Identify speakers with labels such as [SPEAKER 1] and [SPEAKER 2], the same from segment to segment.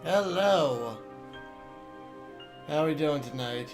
[SPEAKER 1] Hello! How are we doing tonight?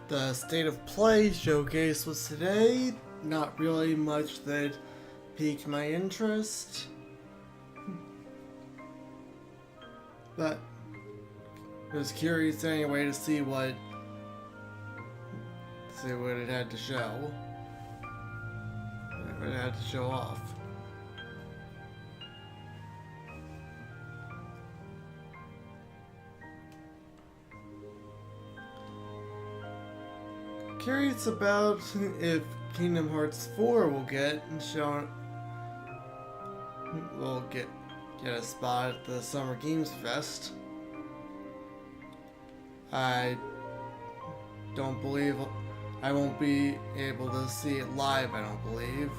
[SPEAKER 1] The State of Play showcase was today. Not really much that piqued my interest. But I was curious anyway to see what it had to show. What it had to show off. Curious about if Kingdom Hearts 4 will get shown. Will get a spot at the Summer Games Fest. I don't believe I won't be able to see it live. I don't believe.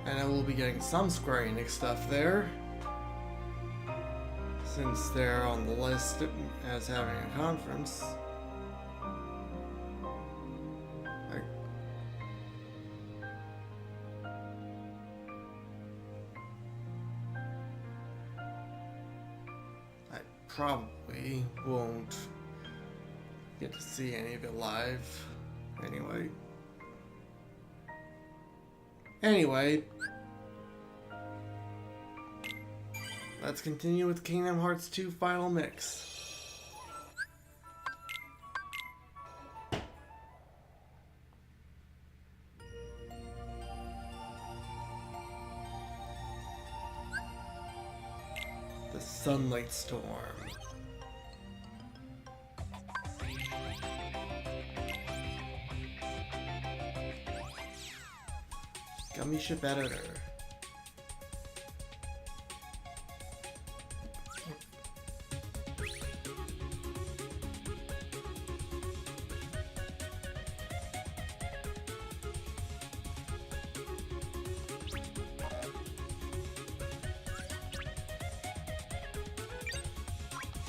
[SPEAKER 1] And I will be getting some Square Enix stuff there, since they're on the list as having a conference. I probably won't get to see any of it live Anyway, let's continue with Kingdom Hearts 2 Final Mix. The Sunlight Storm. Gummy Ship Editor.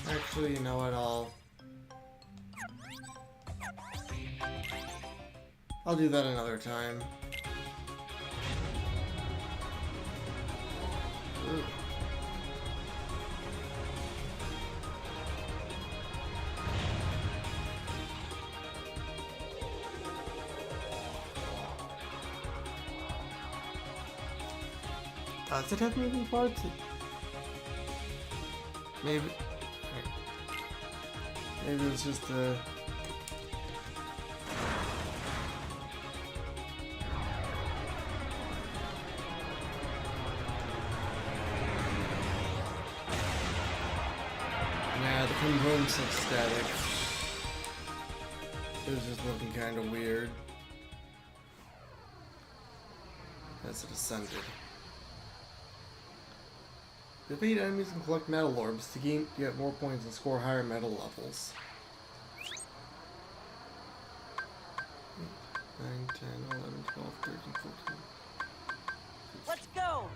[SPEAKER 1] Actually, you know what, I'll do that another time. Ooh. Does it have moving parts? Maybe it's just a... Yeah, the components look static. It was just looking kind of weird as it ascended. Defeat enemies and collect metal orbs to get more points and score higher metal levels. 9, 10, 11, 12, 13, 14.
[SPEAKER 2] Let's go!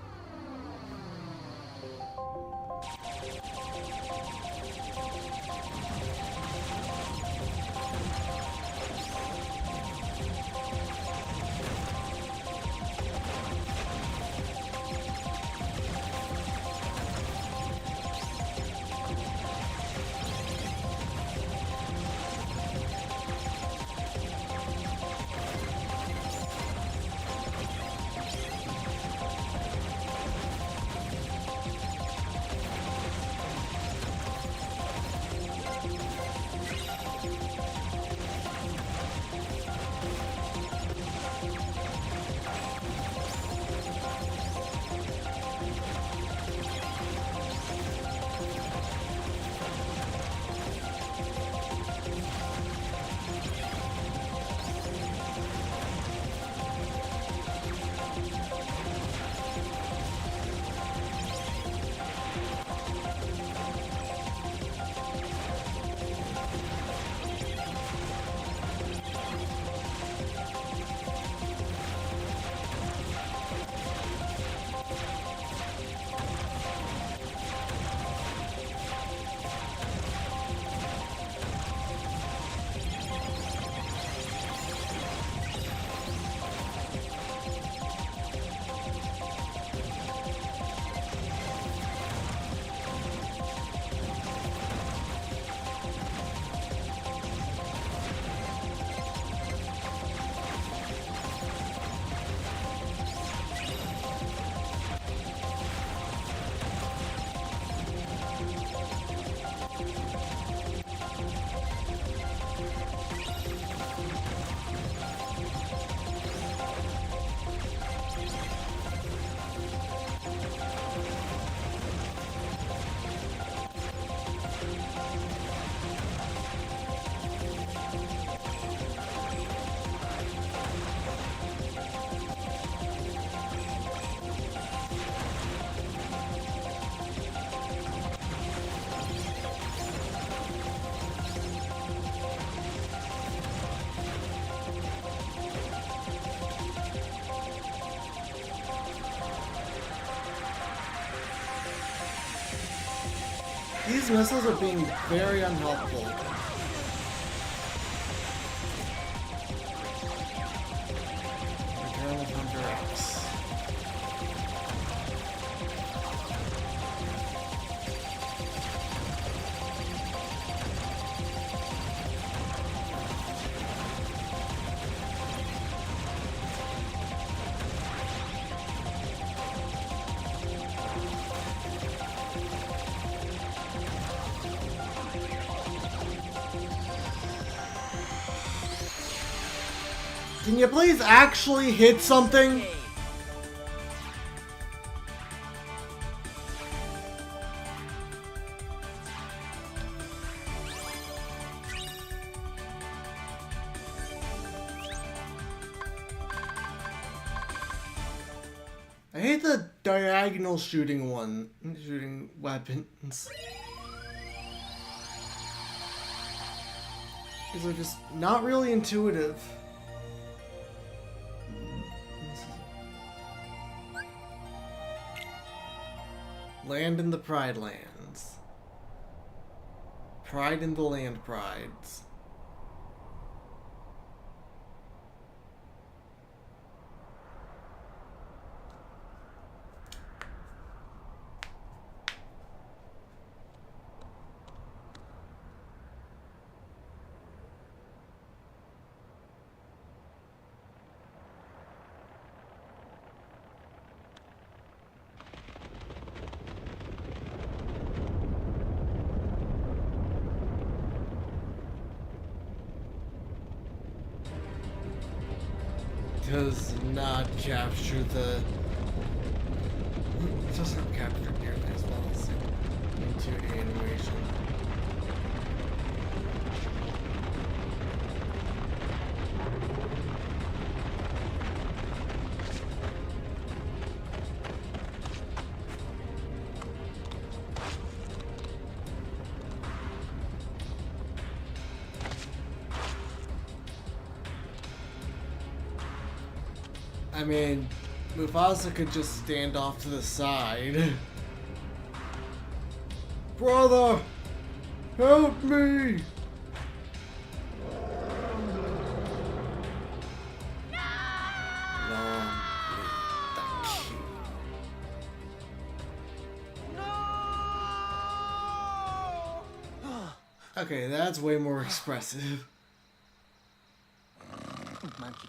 [SPEAKER 1] These missiles are being very unhelpful. Return of Hunter X. Can you please actually hit something?
[SPEAKER 2] Hey,
[SPEAKER 1] I hate the diagonal shooting weapons. These are just not really intuitive. Land in the Pride Lands. Pride in the Land Prides. Does not capture the. It does not capture nearly as well as in 2D animation. I mean, Mufasa could just stand off to the side. Brother, help me! Long live the king. Okay, that's way more expressive.
[SPEAKER 2] monkey.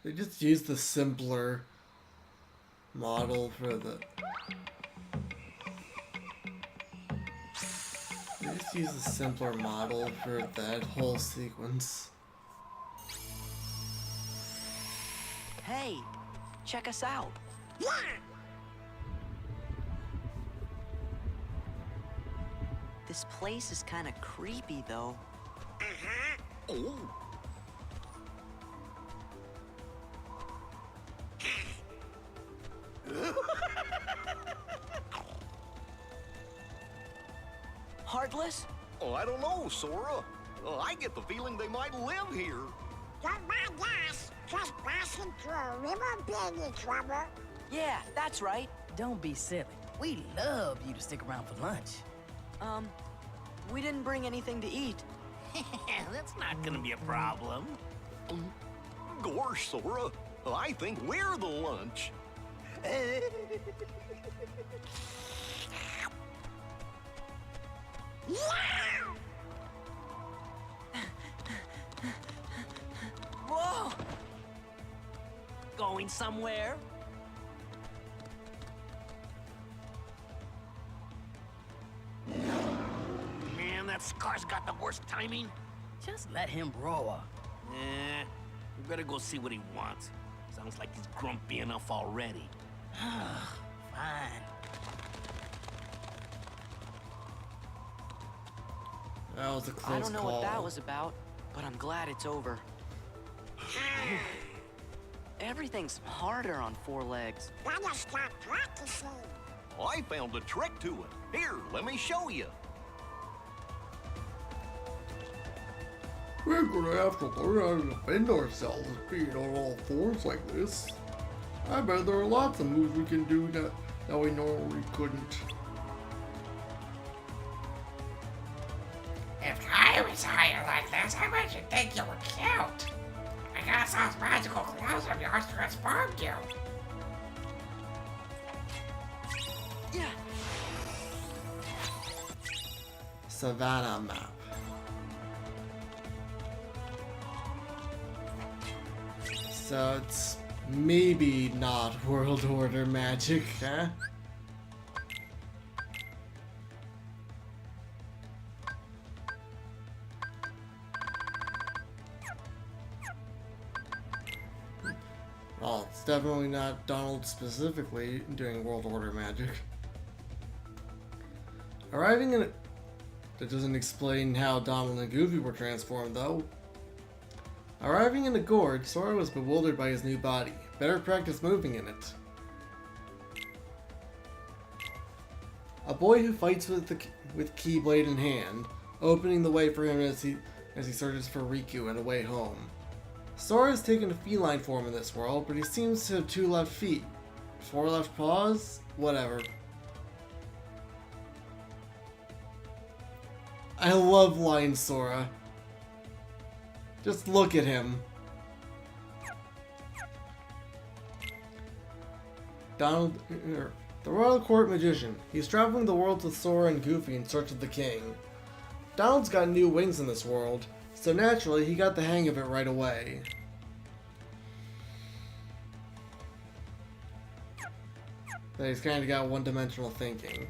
[SPEAKER 1] They just use the simpler model for the. They just use a simpler model for that whole sequence.
[SPEAKER 2] Hey, check us out. This place is kind of creepy, though.
[SPEAKER 3] Oh.
[SPEAKER 2] Heartless?
[SPEAKER 3] Oh, I don't know, Sora. I get the feeling they might live here.
[SPEAKER 4] Don't mind us, trespassing through a river baby trouble.
[SPEAKER 2] Yeah, that's right.
[SPEAKER 5] Don't be silly. We love you to stick around for lunch.
[SPEAKER 2] We didn't bring anything to eat.
[SPEAKER 6] That's not gonna be a problem.
[SPEAKER 3] Gosh, Sora, I think we're the lunch.
[SPEAKER 2] Whoa!
[SPEAKER 6] Going somewhere? Man, that Scar's got the worst timing.
[SPEAKER 5] Just let him roar.
[SPEAKER 6] We better go see what he wants. Sounds like he's grumpy enough already.
[SPEAKER 5] Fine.
[SPEAKER 1] That was a close
[SPEAKER 2] I don't know
[SPEAKER 1] call.
[SPEAKER 2] what that was about, but I'm glad it's over.
[SPEAKER 5] Everything's harder on four legs.
[SPEAKER 4] Gotta start practicing.
[SPEAKER 3] I found a trick to it. Here, let me show you.
[SPEAKER 1] We're gonna have to learn how to defend ourselves being on all fours like this. I bet there are lots of moves we can do that we normally couldn't.
[SPEAKER 7] If I was higher like this, I bet you'd think you were cute. I got those magical clothes of yours transformed you.
[SPEAKER 5] Yeah.
[SPEAKER 1] Savannah map. So it's maybe not World Order magic, huh? Well, it's definitely not Donald specifically doing World Order magic. Arriving in a... That doesn't explain how Donald and Goofy were transformed, though. Arriving in the gorge, Sora was bewildered by his new body. Better practice moving in it. A boy who fights with Keyblade in hand, opening the way for him as he searches for Riku and a way home. Sora has taken a feline form in this world, but he seems to have 2 left feet. 4 left paws? Whatever. I love Lion Sora. Just look at him. Donald, the Royal Court Magician. He's traveling the world with Sora and Goofy in search of the king. Donald's got new wings in this world, so naturally he got the hang of it right away. But he's kinda got one-dimensional thinking.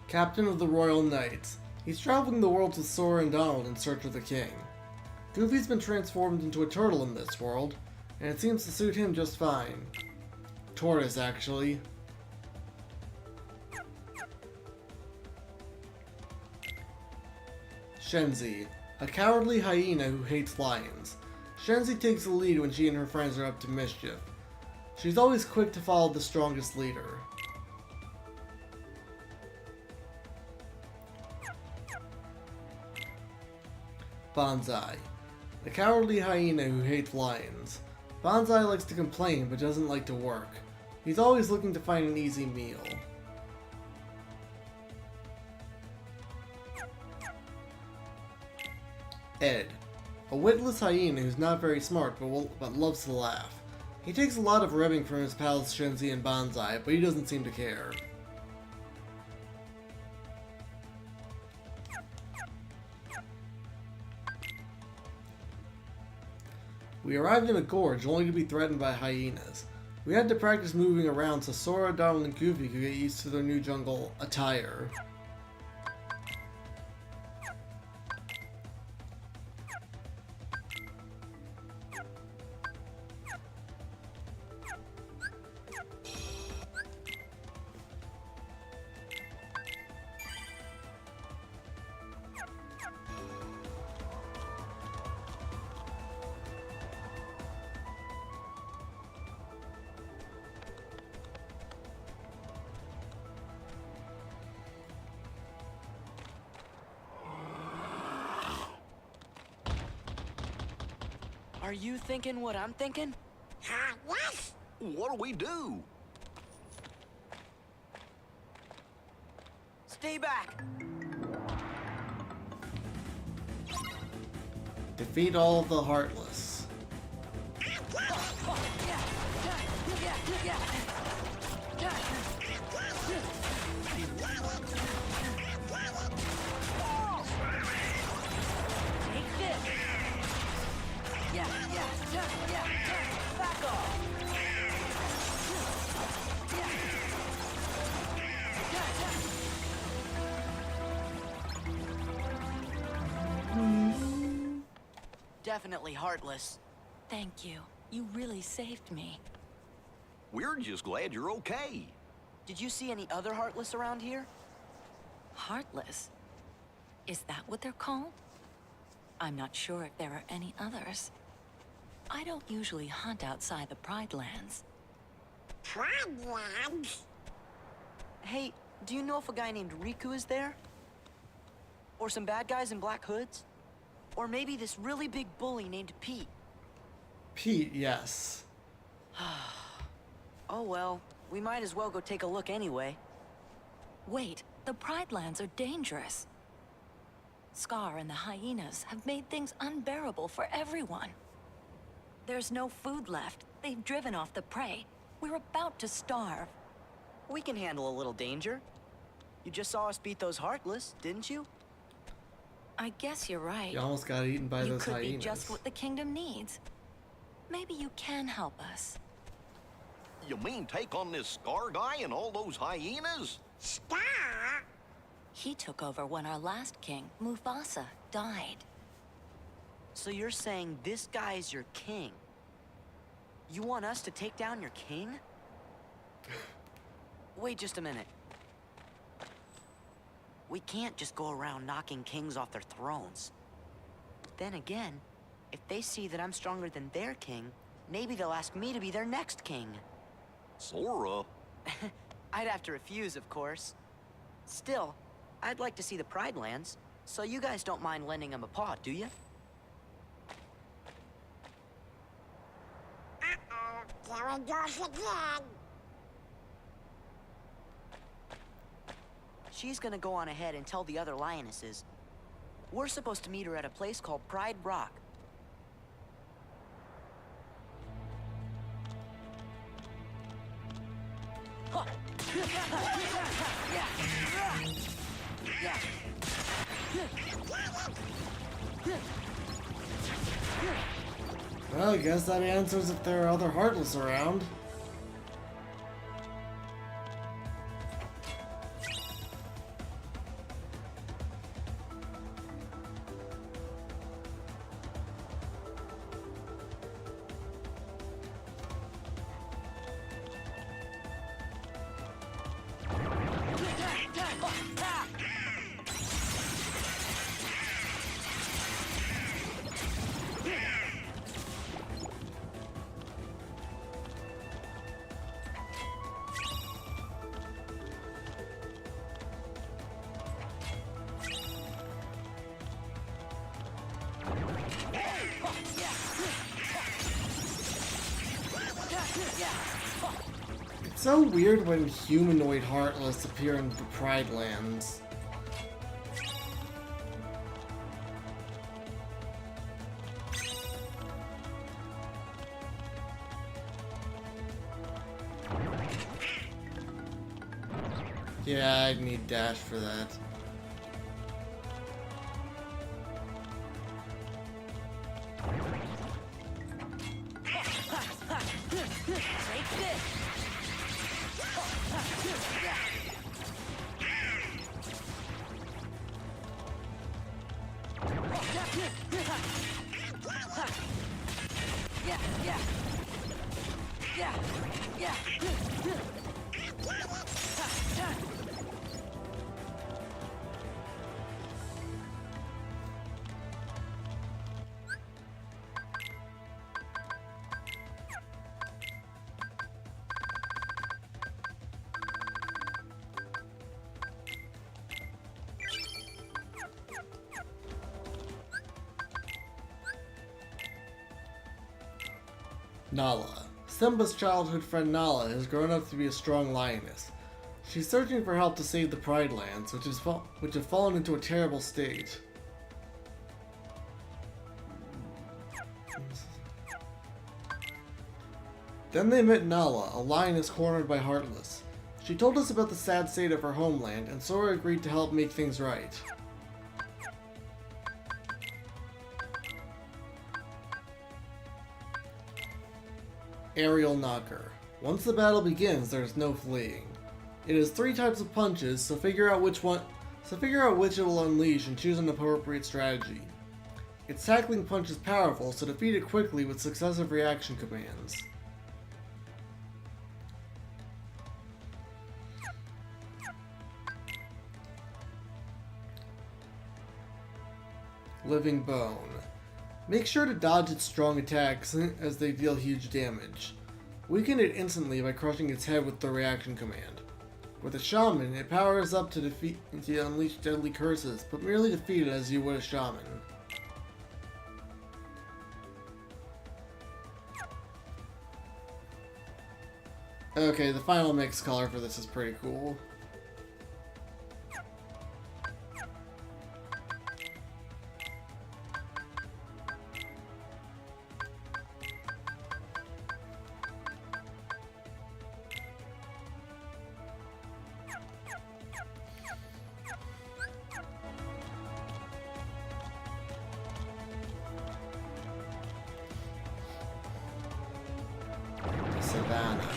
[SPEAKER 1] Captain of the Royal Knights. He's traveling the world with Sora and Donald in search of the king. Goofy's been transformed into a turtle in this world, and it seems to suit him just fine. Tortoise, actually. Shenzi, a cowardly hyena who hates lions. Shenzi takes the lead when she and her friends are up to mischief. She's always quick to follow the strongest leader. Banzai, a cowardly hyena who hates lions. Banzai likes to complain but doesn't like to work. He's always looking to find an easy meal. Ed, a witless hyena who's not very smart but loves to laugh. He takes a lot of ribbing from his pals Shenzi and Banzai, but he doesn't seem to care. We arrived in a gorge only to be threatened by hyenas. We had to practice moving around so Sora, Donald, and Goofy could get used to their new jungle attire.
[SPEAKER 5] Are you thinking what I'm thinking?
[SPEAKER 4] Yes?
[SPEAKER 3] What do we do?
[SPEAKER 5] Stay back.
[SPEAKER 1] Defeat all of the Heartless.
[SPEAKER 5] Take this. Yeah. Back off. Definitely heartless.
[SPEAKER 8] Thank you. You really saved me.
[SPEAKER 3] We're just glad you're okay.
[SPEAKER 5] Did you see any other heartless around here?
[SPEAKER 8] Heartless? Is that what they're called? I'm not sure if there are any others. I don't usually hunt outside the Pride Lands.
[SPEAKER 4] Pride Lands?
[SPEAKER 5] Hey, do you know if a guy named Riku is there? Or some bad guys in black hoods? Or maybe this really big bully named Pete?
[SPEAKER 1] Pete, yes.
[SPEAKER 5] Oh well, we might as well go take a look anyway.
[SPEAKER 8] Wait, the Pride Lands are dangerous. Scar and the hyenas have made things unbearable for everyone. There's no food left. They've driven off the prey. We're about to starve.
[SPEAKER 5] We can handle a little danger. You just saw us beat those Heartless, didn't you?
[SPEAKER 8] I guess you're right.
[SPEAKER 1] You almost got eaten by
[SPEAKER 8] You
[SPEAKER 1] those
[SPEAKER 8] could
[SPEAKER 1] hyenas.
[SPEAKER 8] be just what the kingdom needs. Maybe you can help us.
[SPEAKER 3] You mean take on this Scar guy and all those hyenas?
[SPEAKER 4] Star?
[SPEAKER 8] He took over when our last king, Mufasa, died.
[SPEAKER 5] So you're saying this guy's your king? You want us to take down your king? Wait just a minute. We can't just go around knocking kings off their thrones. Then again, if they see that I'm stronger than their king, maybe they'll ask me to be their next king.
[SPEAKER 3] Sora?
[SPEAKER 5] I'd have to refuse, of course. Still, I'd like to see the Pride Lands, so you guys don't mind lending them a paw, do you?
[SPEAKER 4] Uh-oh, there it goes again.
[SPEAKER 5] She's gonna go on ahead and tell the other lionesses. We're supposed to meet her at a place called Pride Rock.
[SPEAKER 1] Well, I guess that answers if there are other Heartless around. It's so weird when humanoid Heartless appear in the Pride Lands. Yeah, I'd need dash for that.
[SPEAKER 5] Take this!
[SPEAKER 1] Nala. Simba's childhood friend Nala has grown up to be a strong lioness. She's searching for help to save the Pride Lands, which have fallen into a terrible state. Then they met Nala, a lioness cornered by Heartless. She told us about the sad state of her homeland, and Sora agreed to help make things right. Aerial Knocker. Once the battle begins, there's no fleeing. It has 3 types of punches, so figure out which it will unleash and choose an appropriate strategy. Its tackling punch is powerful, so defeat it quickly with successive reaction commands. Living Bone. Make sure to dodge its strong attacks as they deal huge damage. Weaken it instantly by crushing its head with the reaction command. With a shaman, it powers up to unleash deadly curses, but merely defeat it as you would a shaman. Okay, the final mix color for this is pretty cool. Savannah.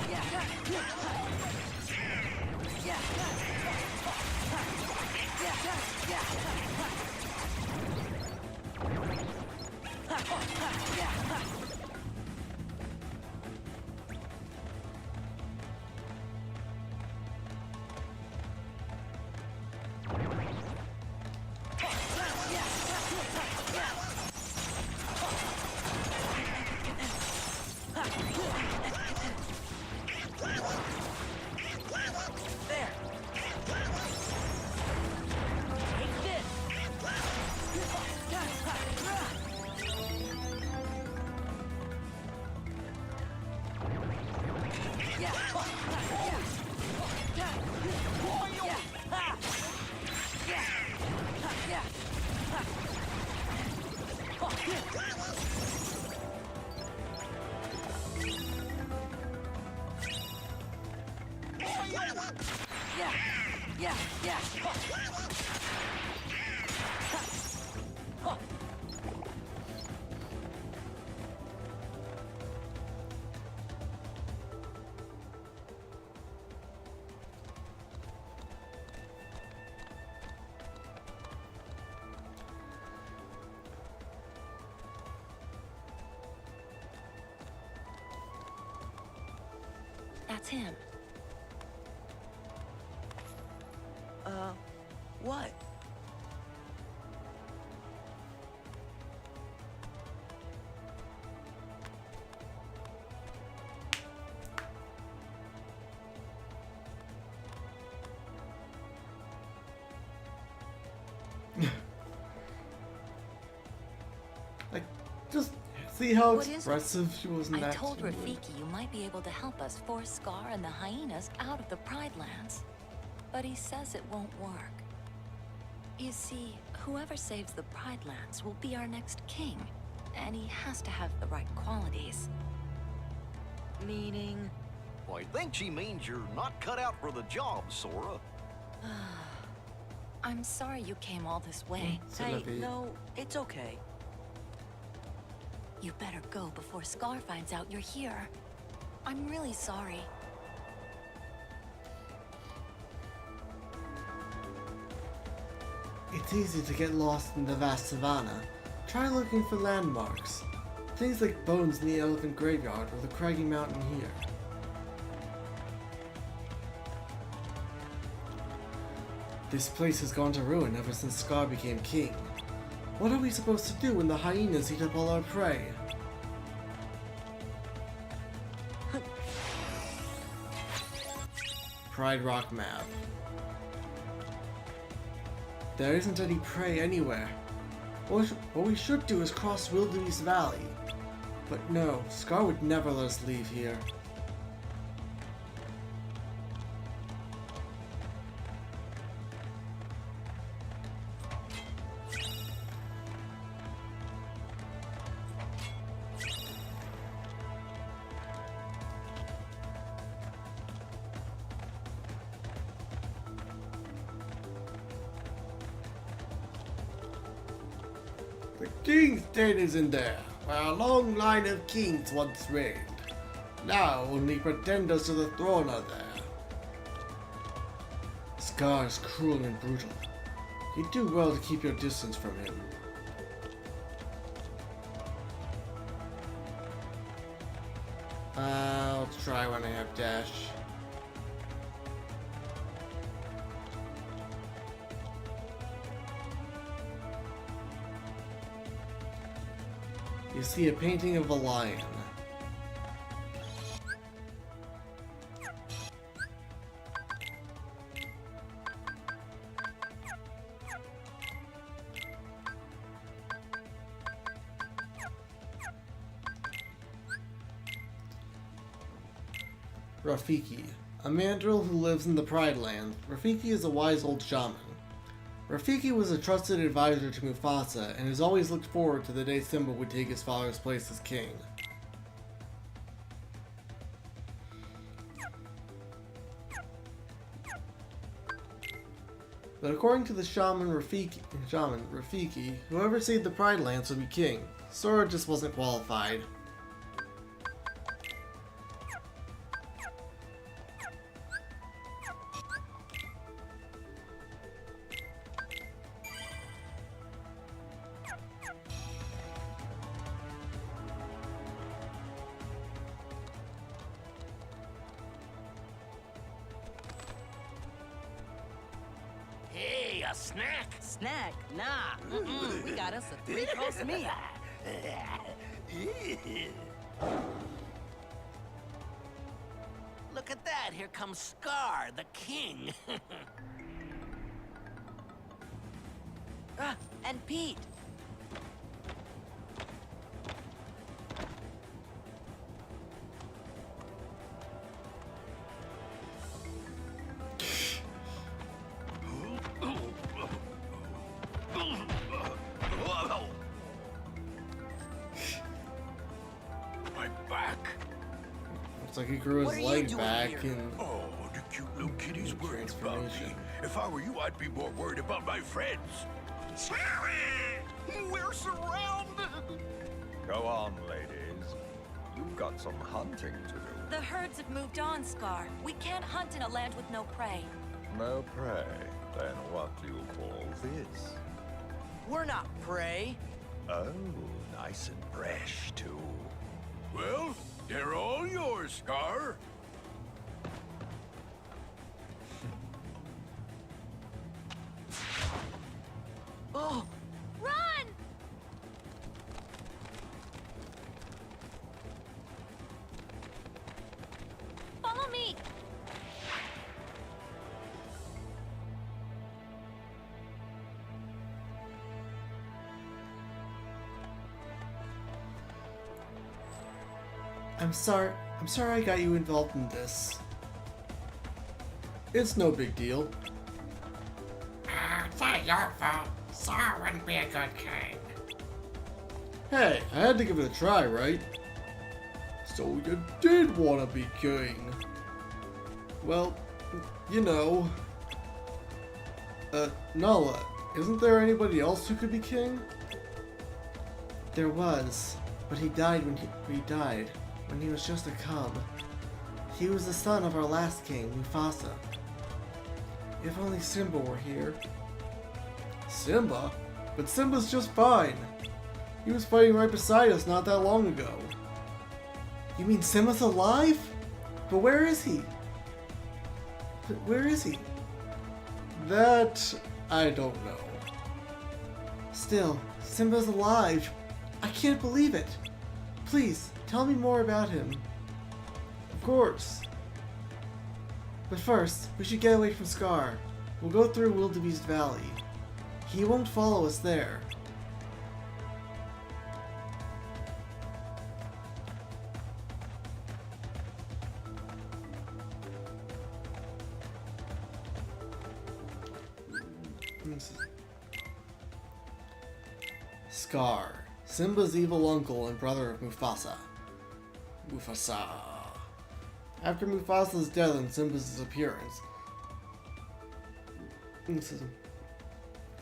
[SPEAKER 8] That's him.
[SPEAKER 5] What?
[SPEAKER 1] Like, just see how
[SPEAKER 8] What is it?
[SPEAKER 1] expressive she was in
[SPEAKER 8] I
[SPEAKER 1] that.
[SPEAKER 8] told
[SPEAKER 1] scene.
[SPEAKER 8] Rafiki you might be able to help us force Scar and the hyenas out of the Pride Lands. But he says it won't work. You see, whoever saves the Pride Lands will be our next king. And he has to have the right qualities.
[SPEAKER 5] Meaning?
[SPEAKER 3] Well, I think she means you're not cut out for the job, Sora.
[SPEAKER 8] I'm sorry you came all this way.
[SPEAKER 5] Hey,
[SPEAKER 1] Sylvie.
[SPEAKER 5] no, it's okay.
[SPEAKER 8] You better go before Scar finds out you're here. I'm really sorry.
[SPEAKER 1] It's easy to get lost in the vast savannah. Try looking for landmarks. Things like bones in the elephant graveyard or the craggy mountain here. This place has gone to ruin ever since Scar became king. What are we supposed to do when the hyenas eat up all our prey? Pride Rock map. There isn't any prey anywhere. What we should do is cross Wildebeest Valley. But no, Scar would never let us leave here. The king's den is in there, where a long line of kings once reigned. Now only pretenders to the throne are there. Scar is cruel and brutal. You do well to keep your distance from him. I'll try when I have dash. you see a painting of a lion. Rafiki, a mandrill who lives in the Pride Land. Rafiki is a wise old shaman. Rafiki was a trusted advisor to Mufasa and has always looked forward to the day Simba would take his father's place as king. But according to the shaman Rafiki, whoever saved the Pride Lands would be king. Sora just wasn't qualified.
[SPEAKER 6] Hey, a snack?
[SPEAKER 9] Snack? Nah. We got us a 3-course meal.
[SPEAKER 6] Look at that. Here comes Scar, the king.
[SPEAKER 5] And Pete.
[SPEAKER 3] My back.
[SPEAKER 1] Looks like he grew
[SPEAKER 5] What
[SPEAKER 1] his
[SPEAKER 5] are you
[SPEAKER 1] leg
[SPEAKER 5] doing
[SPEAKER 1] back
[SPEAKER 5] here?
[SPEAKER 1] in
[SPEAKER 3] Oh, the cute little kitty's worried about me.
[SPEAKER 1] transformation.
[SPEAKER 3] If I were you, I'd be more worried about my friends.
[SPEAKER 10] We're surrounded!
[SPEAKER 11] Go on, ladies. You've got some hunting to do.
[SPEAKER 8] The herds have moved on, Scar. We can't hunt in a land with no prey.
[SPEAKER 11] No prey. Then what do you call this?
[SPEAKER 5] We're not prey.
[SPEAKER 11] Oh, nice and fresh, too.
[SPEAKER 3] Well, they're all yours, Scar.
[SPEAKER 5] Oh,
[SPEAKER 8] Run! Follow me!
[SPEAKER 1] I'm sorry I got you involved in this. It's no big deal.
[SPEAKER 7] It's not your fault. Sora wouldn't be a good king.
[SPEAKER 1] Hey, I had to give it a try, right? So you did want to be king. Well, you know. Nala, isn't there anybody else who could be king? There was, but he died when he was just a cub. He was the son of our last king, Mufasa. If only Simba were here. Simba? But Simba's just fine. He was fighting right beside us not that long ago. You mean Simba's alive? But where is he? But where is he? That I don't know. Still, Simba's alive. I can't believe it. Please, tell me more about him. Of course. But first, we should get away from Scar. We'll go through Wildebeest Valley. He won't follow us there. Scar, Simba's evil uncle and brother of Mufasa. Mufasa. After Mufasa's death and Simba's disappearance,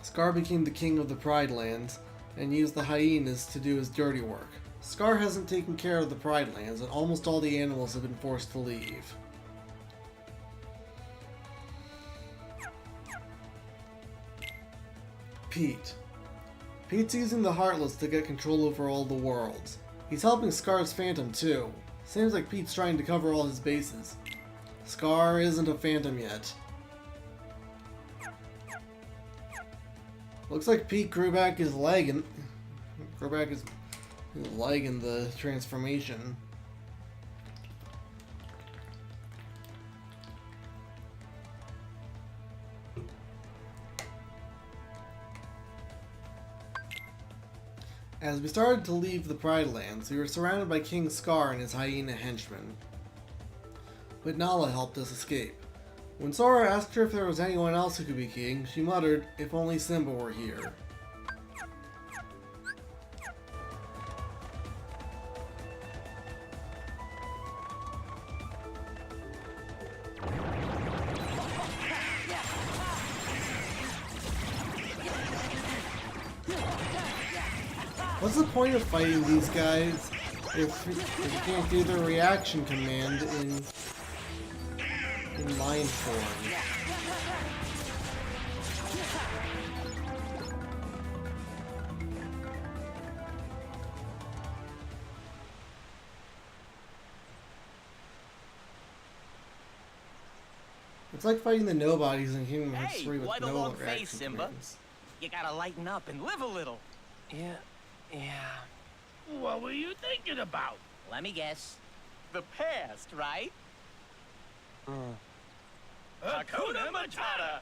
[SPEAKER 1] Scar became the king of the Pride Lands and used the hyenas to do his dirty work. Scar hasn't taken care of the Pride Lands and almost all the animals have been forced to leave. Pete. Pete's using the Heartless to get control over all the worlds. He's helping Scar's Phantom too. Seems like Pete's trying to cover all his bases. Scar isn't a Phantom yet. Looks like Pete grew back his leg and liking the transformation. As we started to leave the Pride Lands, we were surrounded by King Scar and his hyena henchmen. But Nala helped us escape. When Sora asked her if there was anyone else who could be king, she muttered, "If only Simba were here." What's the point of fighting these guys if you can't do the reaction command in mind form? It's like fighting the nobodies in Kingdom Hearts 3 with
[SPEAKER 6] why the
[SPEAKER 1] no
[SPEAKER 6] long
[SPEAKER 1] reaction
[SPEAKER 6] face, Simba?
[SPEAKER 1] commands.
[SPEAKER 6] You gotta lighten up and live a little.
[SPEAKER 10] Yeah.
[SPEAKER 6] What were you thinking about? Let me guess. The past, right? Hakuna Matata!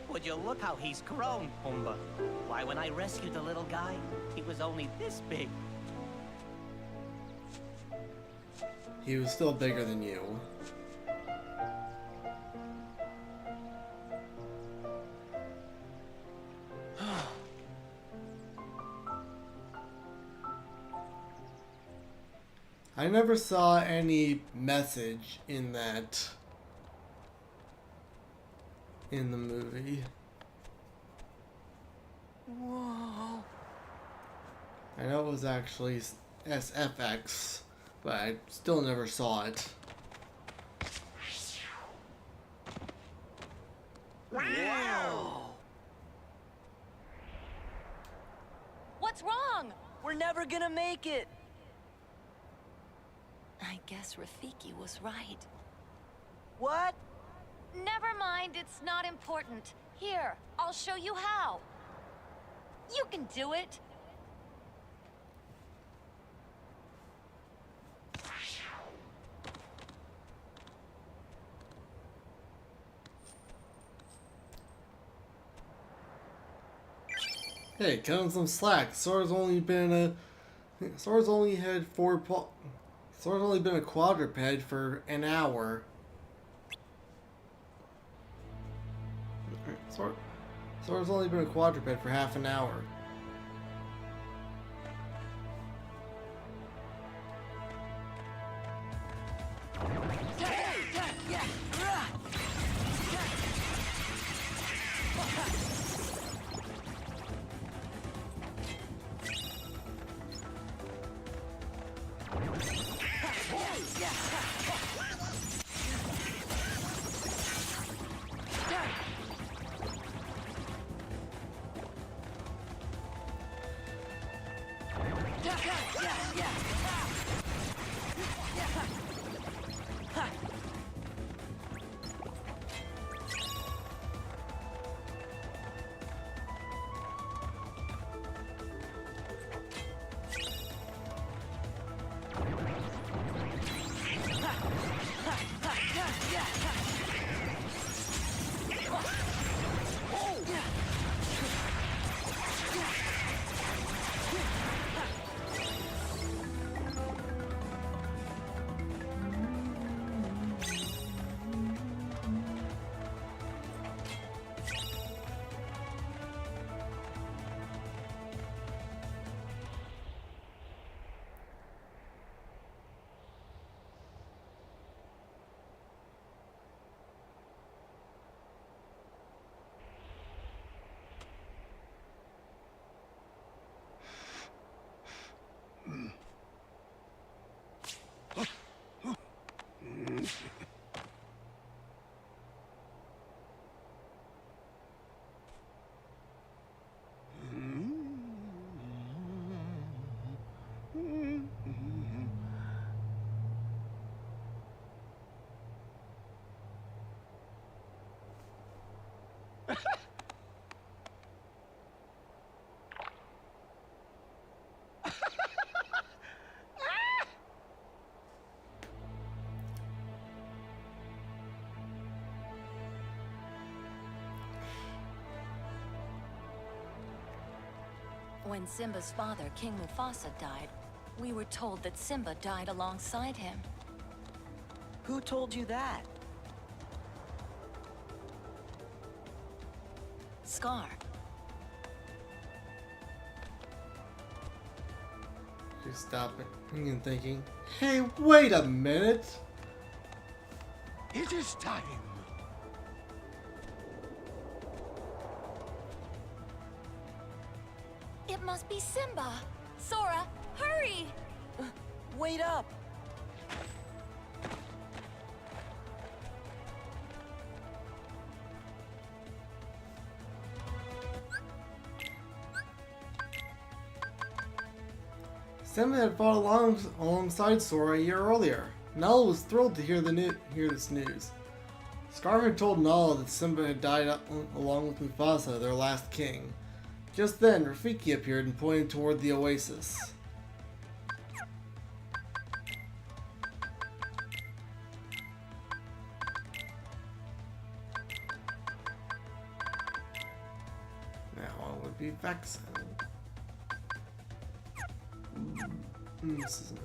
[SPEAKER 6] Would you look how he's grown, Pumbaa? Why, when I rescued the little guy, he was only this big.
[SPEAKER 1] He was still bigger than you. I never saw any message in that in the movie.
[SPEAKER 10] Whoa.
[SPEAKER 1] I know it was actually SFX, but I still never saw it.
[SPEAKER 6] Wow!
[SPEAKER 8] What's wrong?
[SPEAKER 5] We're never gonna make it.
[SPEAKER 8] I guess Rafiki was right.
[SPEAKER 5] What?
[SPEAKER 8] Never mind, it's not important. Here, I'll show you how. You can do it.
[SPEAKER 1] Hey, cut him some slack. Sora's only been a quadruped for an hour. Sora's only been a quadruped for half an hour.
[SPEAKER 8] When Simba's father, King Mufasa, died, we were told that Simba died alongside him.
[SPEAKER 5] Who told you that?
[SPEAKER 8] Scar.
[SPEAKER 1] She's stopping and thinking, hey, wait a minute!
[SPEAKER 3] It is time.
[SPEAKER 8] It must be Simba! Sora, hurry!
[SPEAKER 5] Wait up!
[SPEAKER 1] Simba had fought alongside Sora a year earlier. Nala was thrilled to hear this news. Scar had told Nala that Simba had died along with Mufasa, their last king. Just then, Rafiki appeared and pointed toward the oasis. Now it would be Vexen. This isn't.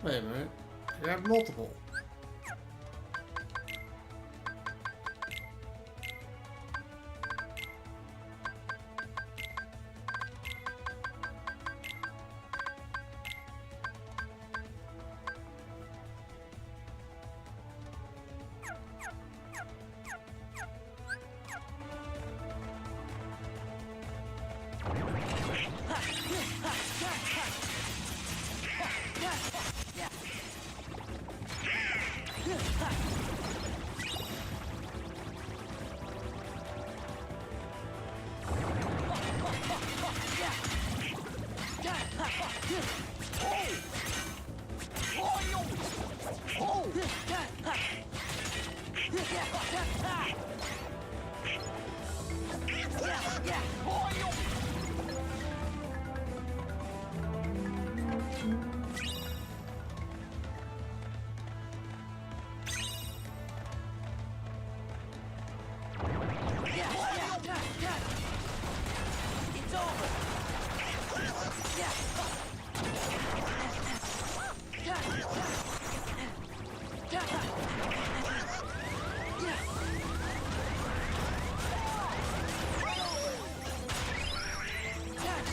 [SPEAKER 1] Wait a minute. You have multiple.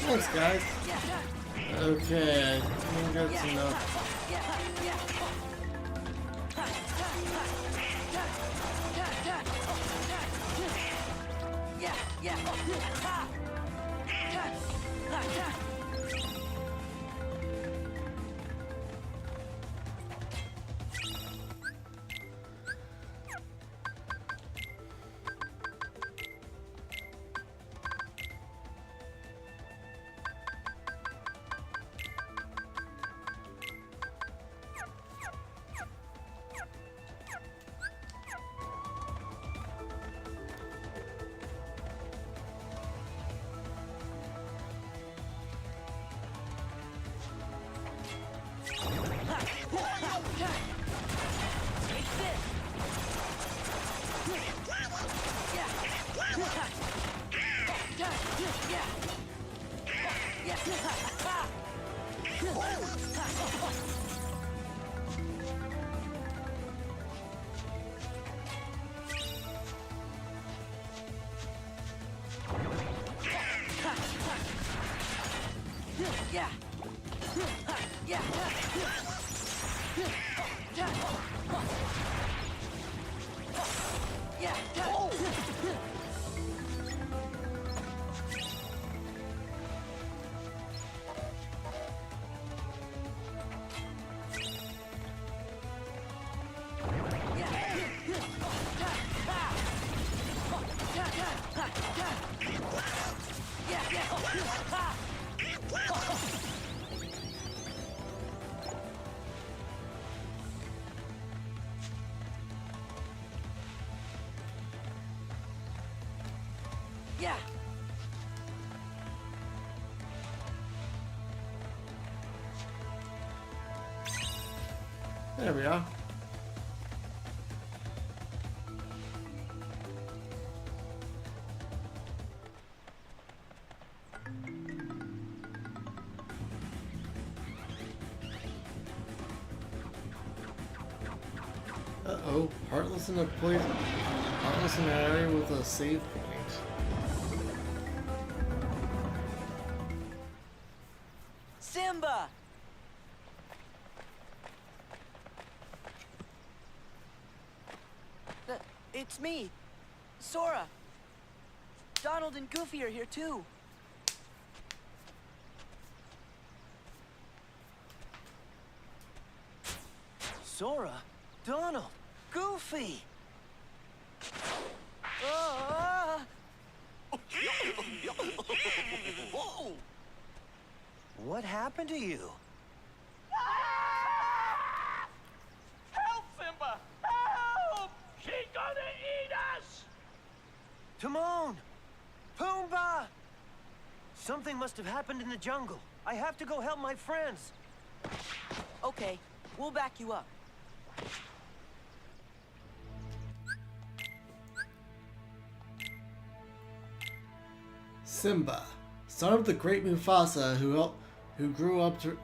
[SPEAKER 1] Thanks, guys. Okay, I think that's enough.
[SPEAKER 5] Yeah. Yeah. Yeah. Oh. Yeah.
[SPEAKER 1] There we are. Uh-oh, Heartless in a place. Heartless in an area with a save point.
[SPEAKER 5] Simba! It's me, Sora. Donald and Goofy are here too.
[SPEAKER 6] Sora, Donald, Goofy. Ah! What happened to you?
[SPEAKER 7] Help, Simba! Help! She's gonna eat us!
[SPEAKER 6] Timon! Pumbaa! Something must have happened in the jungle. I have to go help my friends.
[SPEAKER 5] Okay, we'll back you up.
[SPEAKER 1] Simba, son of the great Mufasa, who grew up to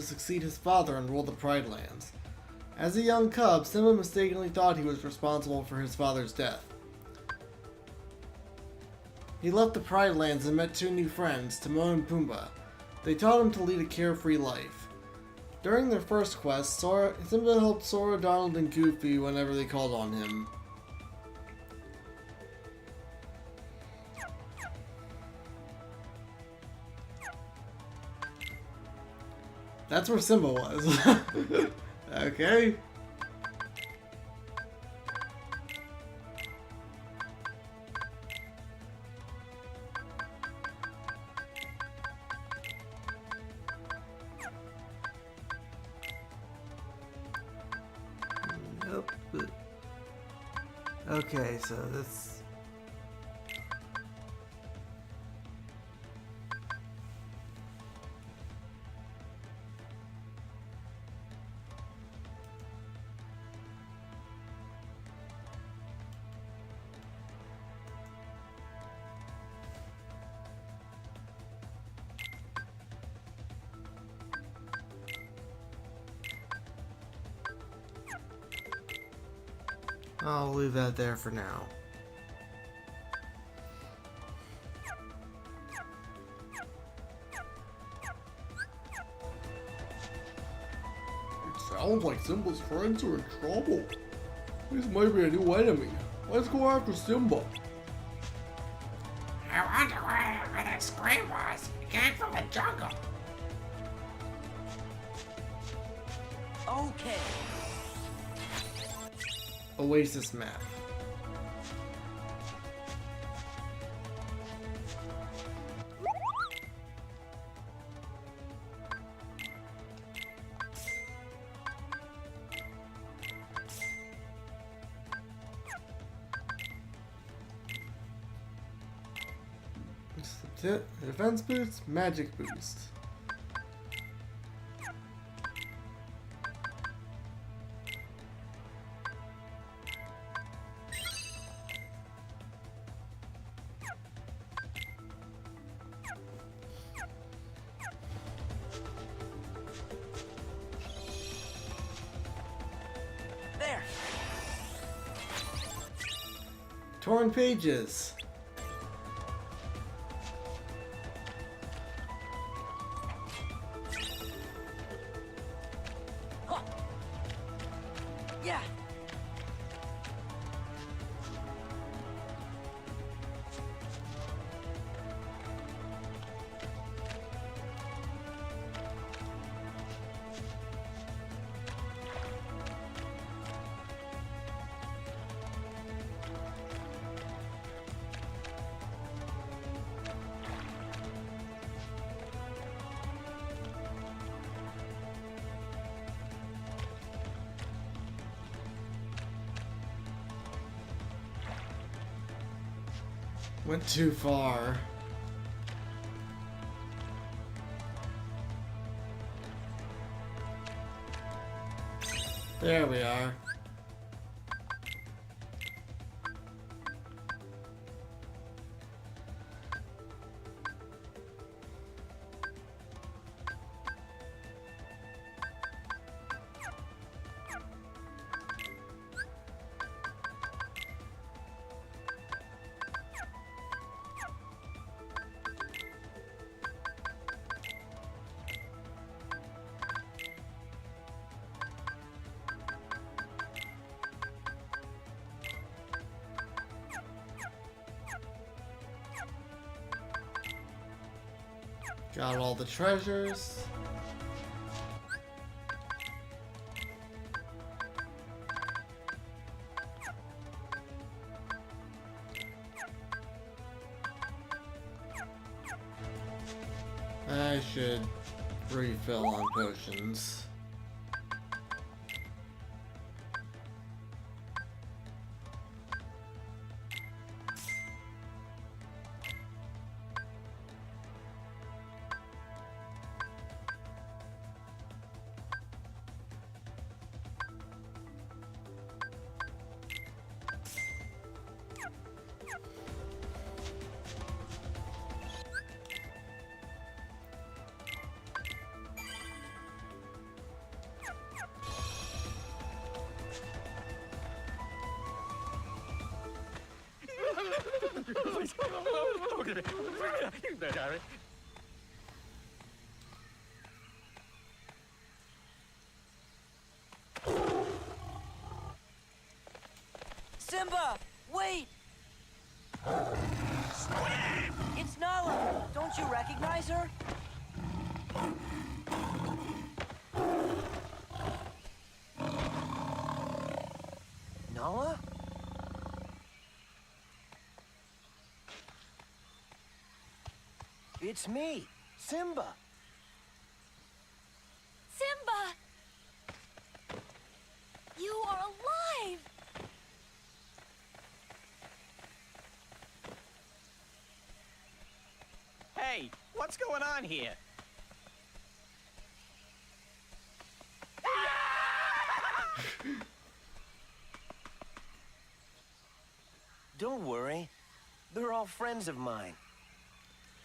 [SPEAKER 1] succeed his father and rule the Pride Lands. As a young cub, Simba mistakenly thought he was responsible for his father's death. He left the Pride Lands and met two new friends, Timon and Pumbaa. They taught him to lead a carefree life. During their first quest, Simba helped Sora, Donald, and Goofy whenever they called on him. That's where Simba was. Okay. Nope. Okay, so this. I'll leave that there for now. It sounds like Simba's friends are in trouble. This might be a new enemy. Let's go after Simba.
[SPEAKER 7] I wonder where that scream was. It came from the jungle.
[SPEAKER 5] Okay.
[SPEAKER 1] Oasis map. Defense boost, magic boost.
[SPEAKER 5] There.
[SPEAKER 1] Torn pages. Went too far. There we are. Got all the treasures. I should refill on potions.
[SPEAKER 5] Simba, wait! It's Nala! Don't you recognize her?
[SPEAKER 10] Nala? It's me, Simba.
[SPEAKER 8] Simba! You are alive!
[SPEAKER 6] Hey, what's going on here?
[SPEAKER 10] Don't worry. They're all friends of mine.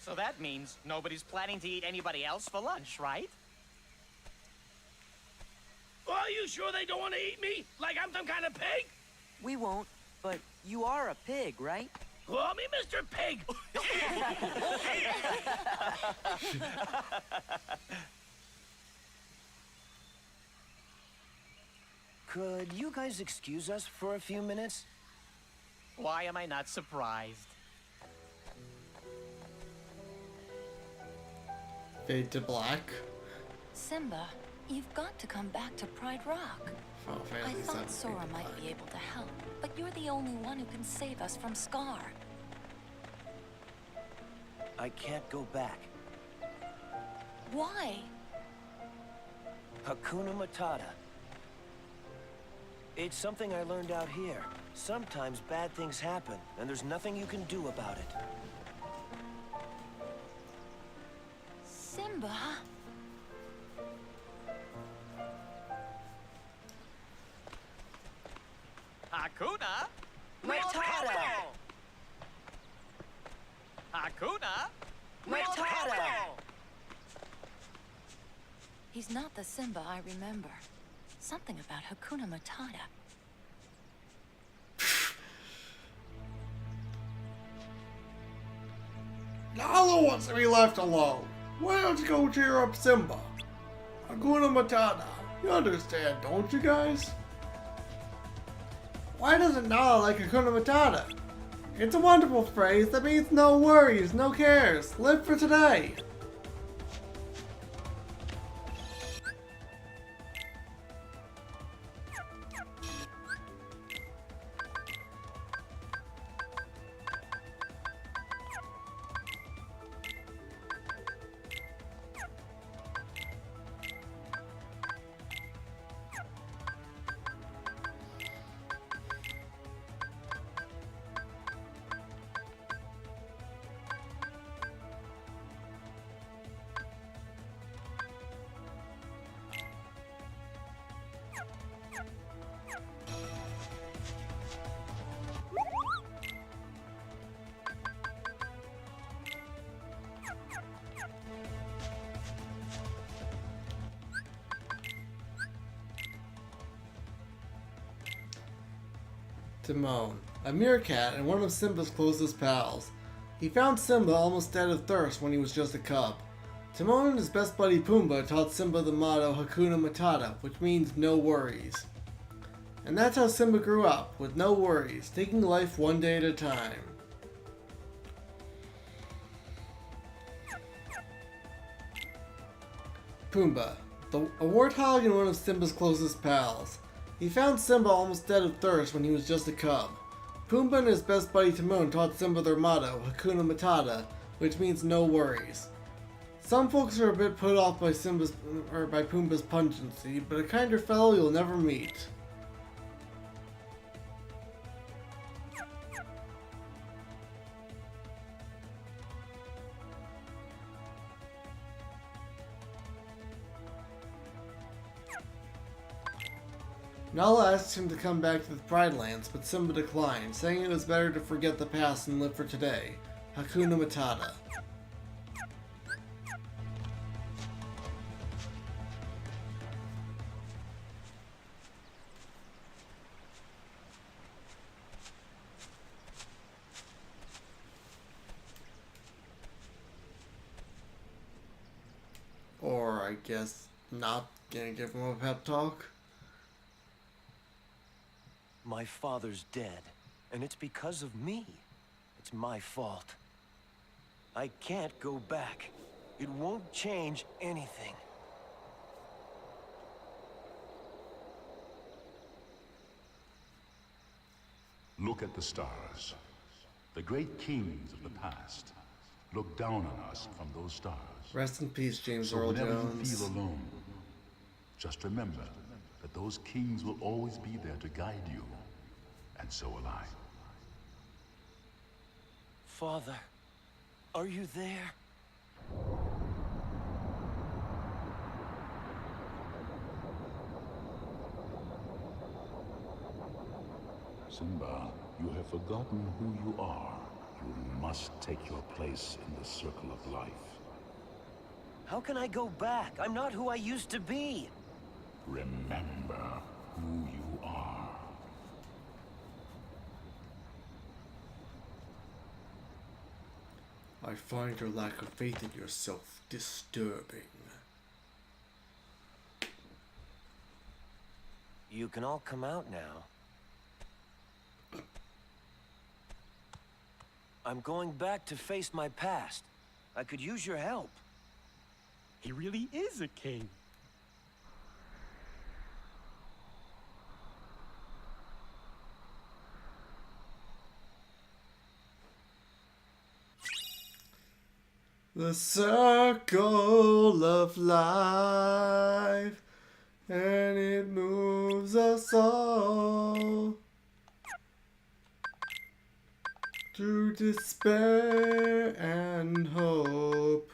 [SPEAKER 6] So that means nobody's planning to eat anybody else for lunch, right?
[SPEAKER 7] Are you sure they don't want to eat me? Like I'm some kind of pig?
[SPEAKER 5] We won't, but you are a pig, right?
[SPEAKER 7] Call me Mr. Pig.
[SPEAKER 10] Could you guys excuse us for a few minutes?
[SPEAKER 6] Why am I not surprised?
[SPEAKER 1] Fade to black.
[SPEAKER 8] Simba, you've got to come back to Pride Rock.
[SPEAKER 1] Final
[SPEAKER 8] I
[SPEAKER 1] Fantasy
[SPEAKER 8] thought
[SPEAKER 1] VII
[SPEAKER 8] Sora
[SPEAKER 1] Fade to
[SPEAKER 8] might
[SPEAKER 1] Black.
[SPEAKER 8] be able to help, but you're the only one who can save us from Scar.
[SPEAKER 10] I can't go back.
[SPEAKER 8] Why?
[SPEAKER 10] Hakuna Matata. It's something I learned out here. Sometimes bad things happen, and there's nothing you can do about it.
[SPEAKER 8] Simba?
[SPEAKER 6] Hakuna?
[SPEAKER 5] Matata!
[SPEAKER 6] Hakuna?
[SPEAKER 5] Matata!
[SPEAKER 8] He's not the Simba I remember. Something about Hakuna Matata.
[SPEAKER 1] Nala wants to be left alone. Why don't you go cheer up Simba? Hakuna Matata. You understand, don't you guys? Why doesn't Nala like Hakuna Matata? It's a wonderful phrase that means no worries, no cares. Live for today. Timon, a meerkat and one of Simba's closest pals. He found Simba almost dead of thirst when he was just a cub. Timon and his best buddy Pumbaa taught Simba the motto Hakuna Matata, which means no worries. And that's how Simba grew up, with no worries, taking life one day at a time. Pumbaa, a warthog and one of Simba's closest pals. He found Simba almost dead of thirst when he was just a cub. Pumbaa and his best buddy Timon taught Simba their motto, Hakuna Matata, which means no worries. Some folks are a bit put off by Pumbaa's pungency, but a kinder fellow you'll never meet. Nala asks him to come back to the Pride Lands, but Simba declined, saying it was better to forget the past and live for today. Hakuna Matata. Or, I guess, not gonna give him a pep talk.
[SPEAKER 10] My father's dead, and it's because of me. It's my fault. I can't go back. It won't change anything.
[SPEAKER 12] Look at the stars. The great kings of the past look down on us from those stars.
[SPEAKER 1] Rest in peace, James Earl
[SPEAKER 12] Whenever
[SPEAKER 1] Jones.
[SPEAKER 12] you feel alone, just remember that those kings will always be there to guide you. And so will I.
[SPEAKER 10] Father, are you there?
[SPEAKER 12] Simba, you have forgotten who you are. You must take your place in the circle of life.
[SPEAKER 10] How can I go back? I'm not who I used to be.
[SPEAKER 12] Remember who you are.
[SPEAKER 1] I find your lack of faith in yourself disturbing.
[SPEAKER 10] You can all come out now. I'm going back to face my past. I could use your help.
[SPEAKER 6] He really is a king.
[SPEAKER 1] The circle of life, and it moves us all through despair and hope.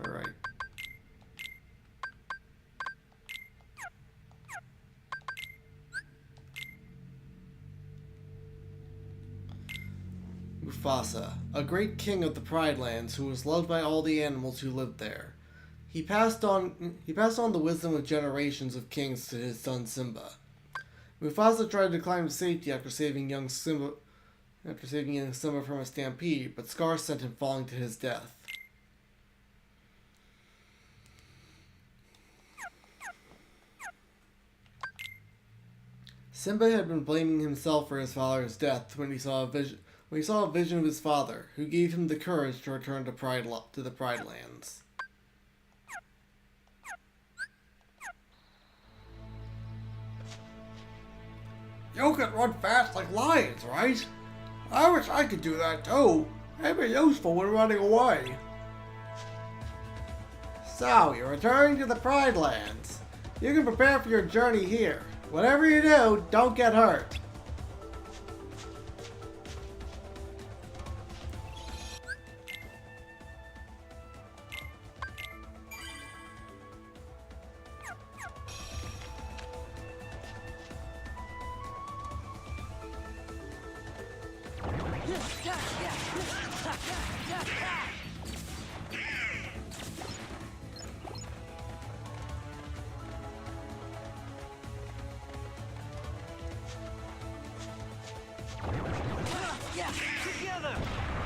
[SPEAKER 1] All right. Mufasa, a great king of the Pride Lands who was loved by all the animals who lived there. He passed on the wisdom of generations of kings to his son Simba. Mufasa tried to climb to safety after saving young Simba from a stampede, but Scar sent him falling to his death. Simba had been blaming himself for his father's death when he saw a vision of his father, who gave him the courage to return to the Pride Lands. You can run fast like lions, right? I wish I could do that too. It'd be useful when running away. So, you're returning to the Pride Lands. You can prepare for your journey here. Whatever you do, don't get hurt.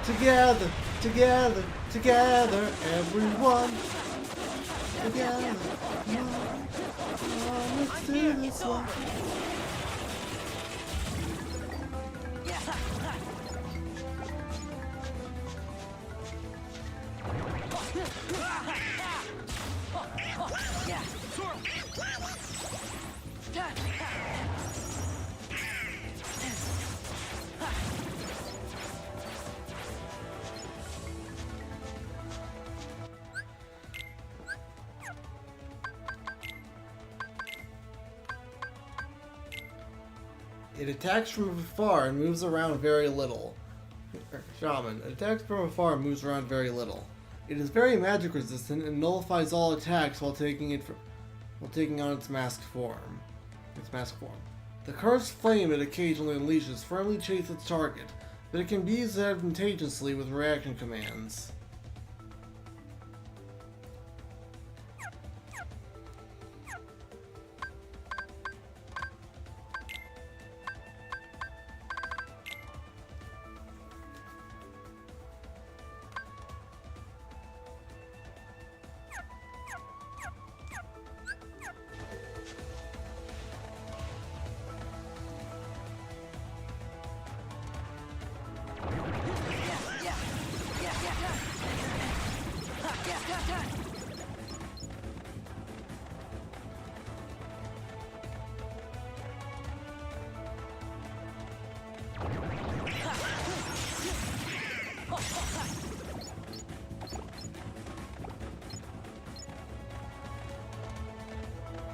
[SPEAKER 1] Together, together, together, everyone. Together, let's do this one. It attacks from afar and moves around very little. Shaman. It attacks from afar and moves around very little. It is very magic resistant and nullifies all attacks while taking on its masked form. The cursed flame it occasionally unleashes firmly chases its target, but it can be used advantageously with reaction commands.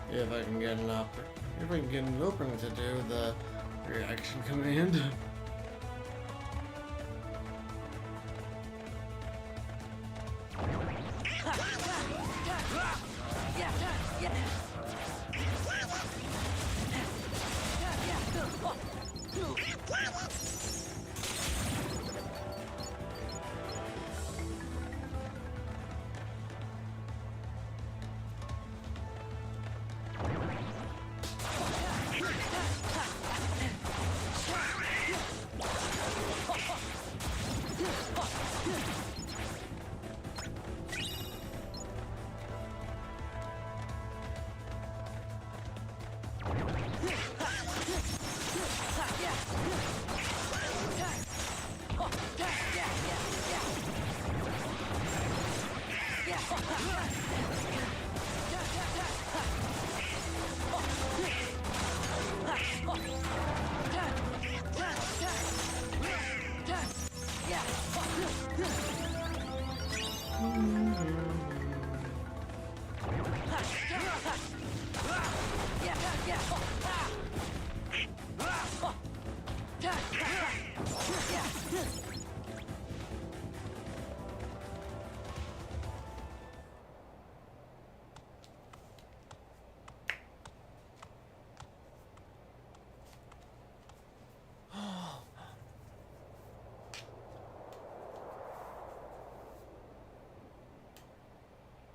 [SPEAKER 1] If I can get an opening to do the reaction command.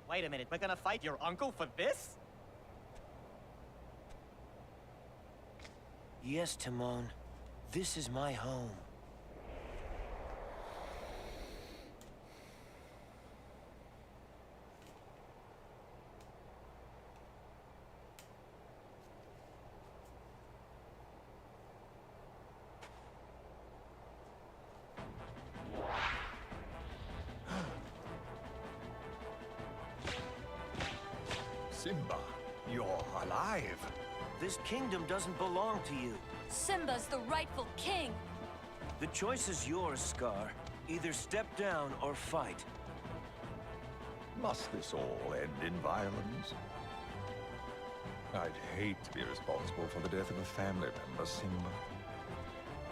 [SPEAKER 6] Wait a minute, we're gonna fight your uncle for this?
[SPEAKER 10] Yes, Timon. This is my home.
[SPEAKER 11] Simba, you're alive.
[SPEAKER 10] This kingdom doesn't belong to you.
[SPEAKER 8] Simba's the rightful king.
[SPEAKER 10] The choice is yours, Scar. Either step down or fight.
[SPEAKER 11] Must this all end in violence? I'd hate to be responsible for the death of a family member, Simba.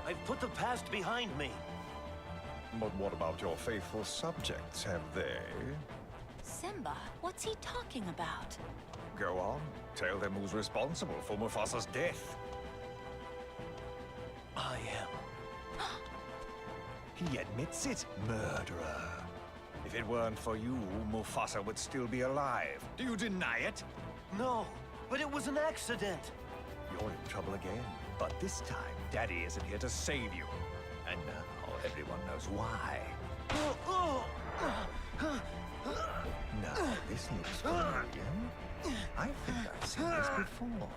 [SPEAKER 10] I've put the past behind me.
[SPEAKER 11] But what about your faithful subjects? Have they?
[SPEAKER 8] Simba, what's he talking about?
[SPEAKER 11] Go on. Tell them who's responsible for Mufasa's death.
[SPEAKER 10] I am.
[SPEAKER 11] He admits it, murderer. If it weren't for you, Mufasa would still be alive. Do you deny it?
[SPEAKER 10] No, but it was an accident.
[SPEAKER 11] You're in trouble again. But this time, Daddy isn't here to save you. And now everyone knows why. Now, this looks familiar. I think I've seen this before.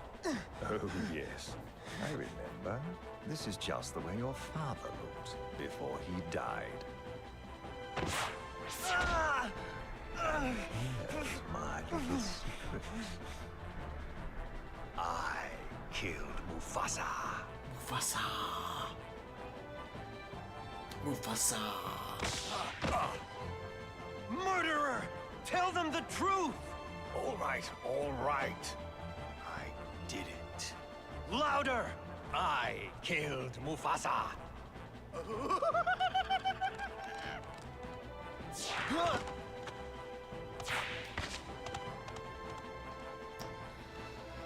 [SPEAKER 11] Oh, yes. I remember. This is just the way your father looked before he died. Here's my little secret. I killed Mufasa.
[SPEAKER 1] Mufasa. Mufasa.
[SPEAKER 10] Murderer! Tell them the truth!
[SPEAKER 11] All right, all right. I did it.
[SPEAKER 10] Louder!
[SPEAKER 11] I killed Mufasa.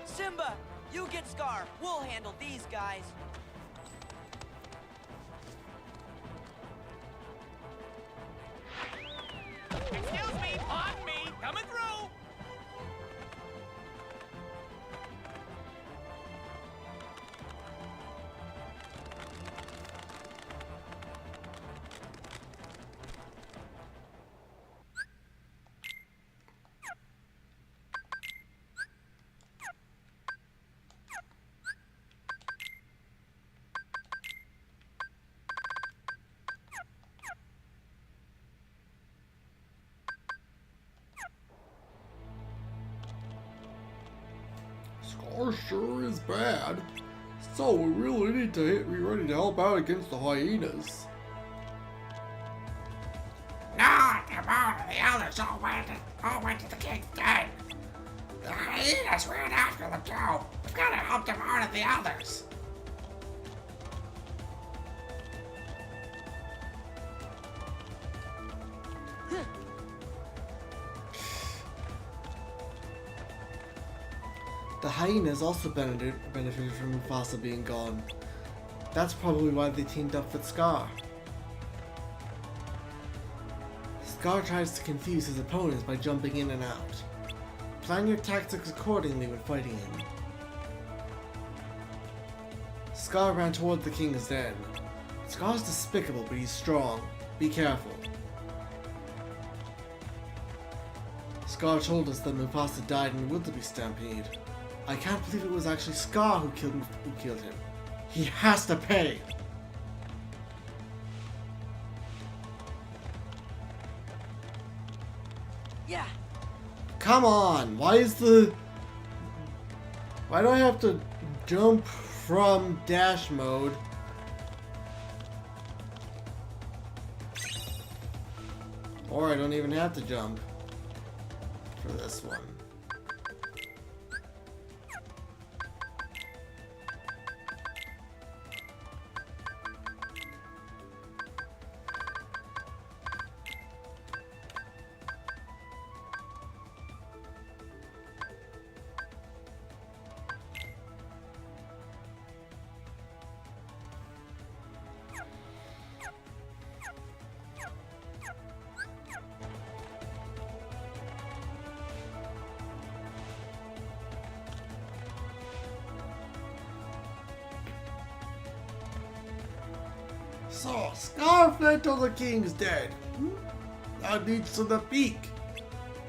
[SPEAKER 5] Simba, you get Scar. We'll handle these guys.
[SPEAKER 6] Excuse me, pardon me, coming through.
[SPEAKER 1] Scar sure is bad. So we really need to be ready to help out against the hyenas.
[SPEAKER 7] No, Timon and the others all went to the king's den. The hyenas ran after them too. We've got to help Timon and the others.
[SPEAKER 1] The hyenas also benefited from Mufasa being gone. That's probably why they teamed up with Scar. Scar tries to confuse his opponents by jumping in and out. Plan your tactics accordingly when fighting him. Scar ran toward the king's den. Scar's despicable, but he's strong. Be careful. Scar told us that Mufasa died in the wildebeest stampede. I can't believe it was actually Scar who killed him. He has to pay!
[SPEAKER 5] Yeah.
[SPEAKER 1] Come on! Why do I have to jump from dash mode? Or I don't even have to jump for this one. So, Scar fled till the king's dead. That leads to the peak.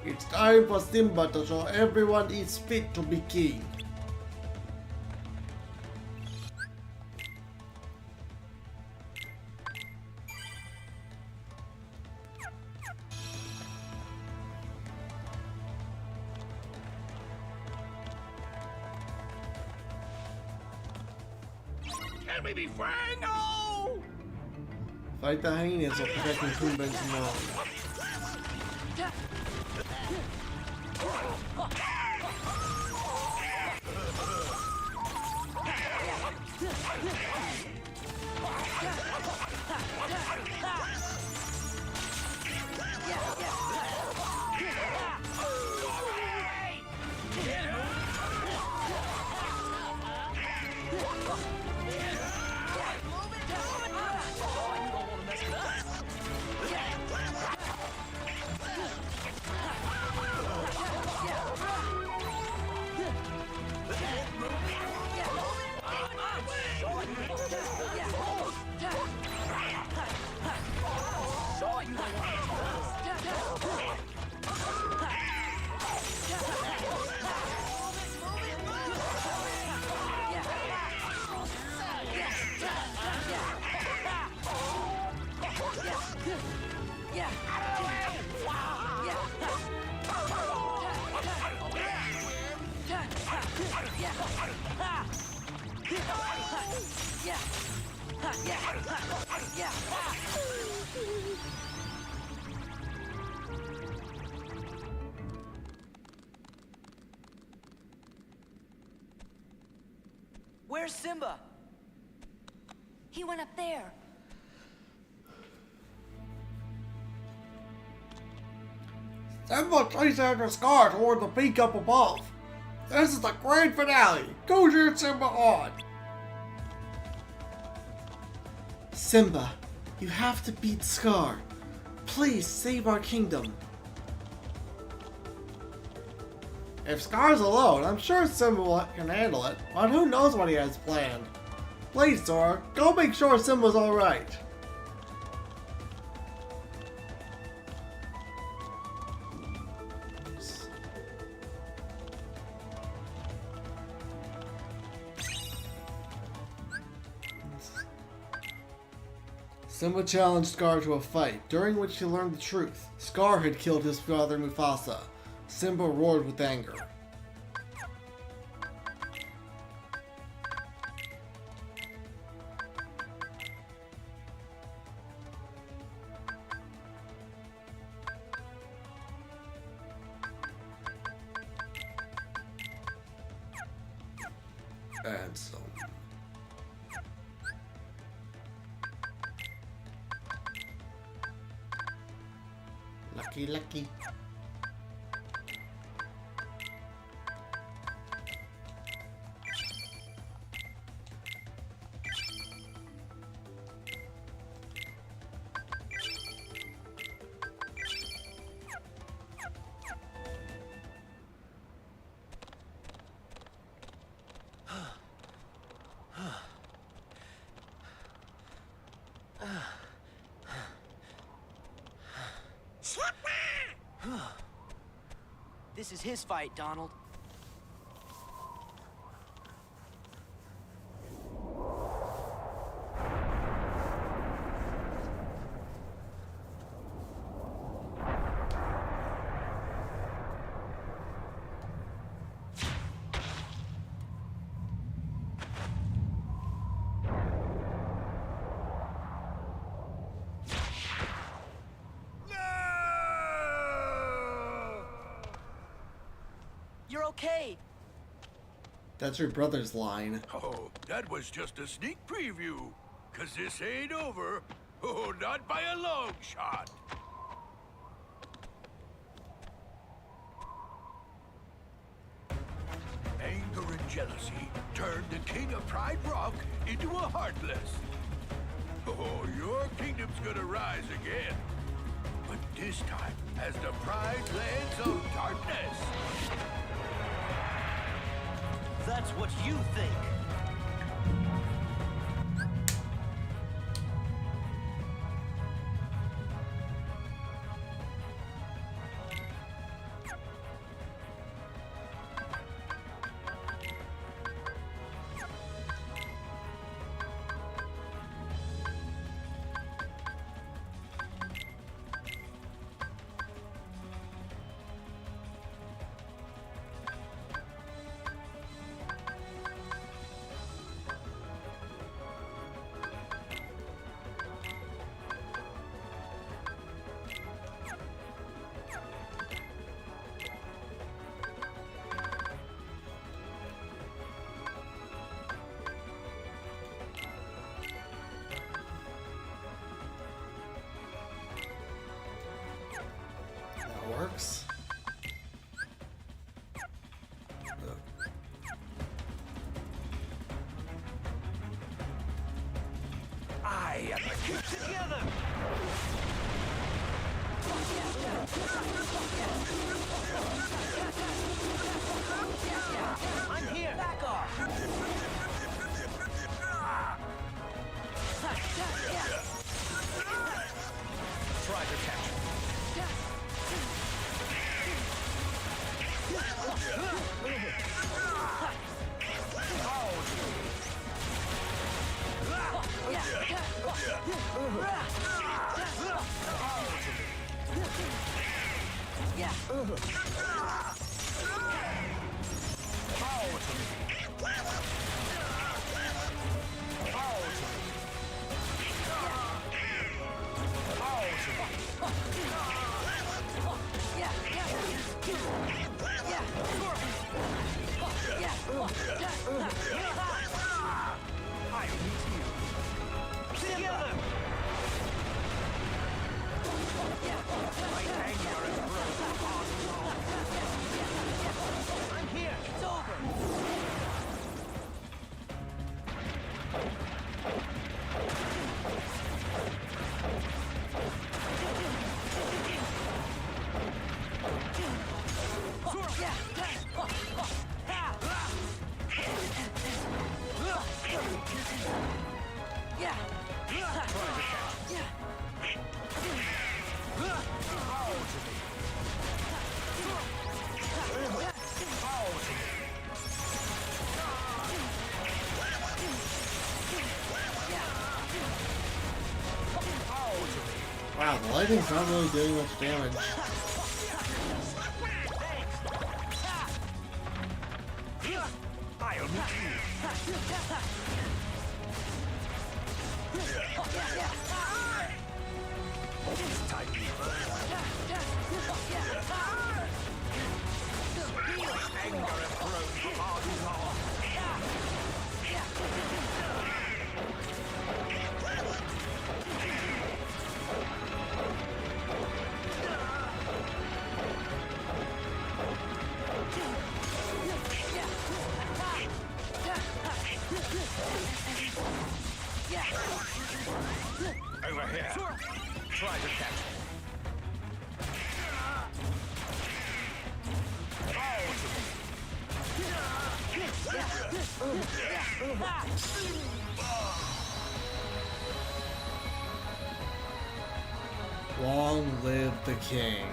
[SPEAKER 1] It's time for Simba to show everyone he's fit to be king.
[SPEAKER 7] Can we be friends? No!
[SPEAKER 1] Fight the hyenas while protecting Pumbaa and Timon.
[SPEAKER 5] Where's Simba?
[SPEAKER 8] He went up there.
[SPEAKER 1] Simba chases after Scar toward the peak up above. This is the grand finale. Go cheer Simba on. Simba, you have to beat Scar. Please save our kingdom. If Scar's alone, I'm sure Simba can handle it, but who knows what he has planned. Please, Sora, go make sure Simba's alright. Simba challenged Scar to a fight, during which he learned the truth. Scar had killed his father Mufasa. Simba roared with anger. And so... Lucky.
[SPEAKER 5] This is his fight, Donald. You're okay.
[SPEAKER 1] That's your brother's line.
[SPEAKER 13] Oh, that was just a sneak preview. 'Cause this ain't over. Oh, not by a long shot. Anger and jealousy turned the king of Pride Rock into a heartless. Oh, your kingdom's gonna rise again. But this time as the Pride Lands of Darkness.
[SPEAKER 10] That's what you think.
[SPEAKER 1] Works.
[SPEAKER 13] I am the king.
[SPEAKER 10] Together!
[SPEAKER 5] I'm here. Back off.
[SPEAKER 10] Try to catch him.
[SPEAKER 5] Yeah.
[SPEAKER 1] Wow, the lightning's not really doing much damage.
[SPEAKER 13] Over here. Try to catch me.
[SPEAKER 1] Long live the king.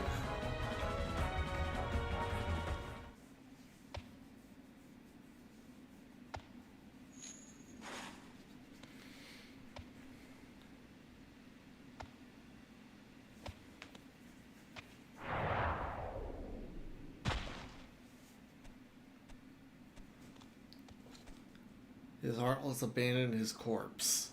[SPEAKER 1] His heartless abandoned his corpse.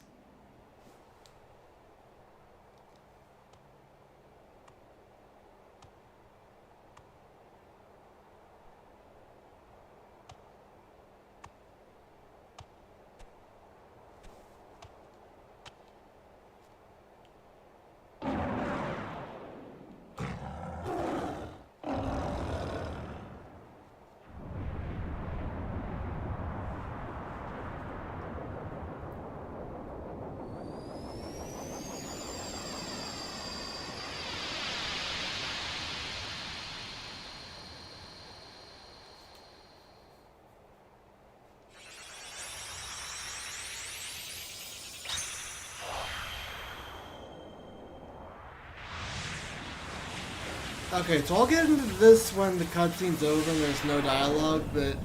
[SPEAKER 1] Okay, so I'll get into this when the cutscene's over and there's no dialogue, but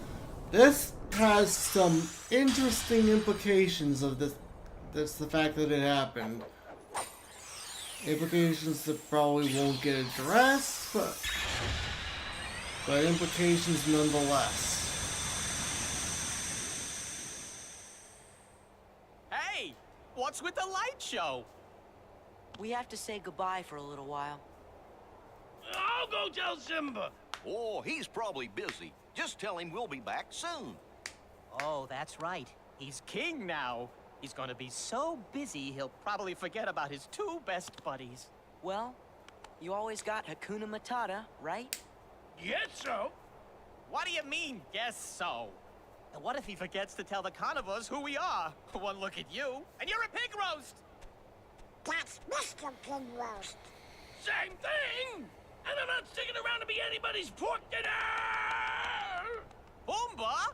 [SPEAKER 1] this has some interesting implications of this. That's the fact that it happened. Implications that probably won't get addressed, but implications nonetheless.
[SPEAKER 6] Hey, what's with the light show?
[SPEAKER 5] We have to say goodbye for a little while.
[SPEAKER 3] I'll go tell Simba. Oh, he's probably busy. Just tell him we'll be back soon.
[SPEAKER 6] Oh, that's right. He's king now. He's gonna be so busy, he'll probably forget about his two best buddies.
[SPEAKER 5] Well, you always got Hakuna Matata, right?
[SPEAKER 3] Yes, so.
[SPEAKER 6] What do you mean, yes so? And what if he forgets to tell the carnivores who we are? One look at you, and you're a pig roast!
[SPEAKER 4] That's Mr. Pig Roast.
[SPEAKER 3] Same thing! And I'm not sticking around to be anybody's pork dinner!
[SPEAKER 6] Pumbaa!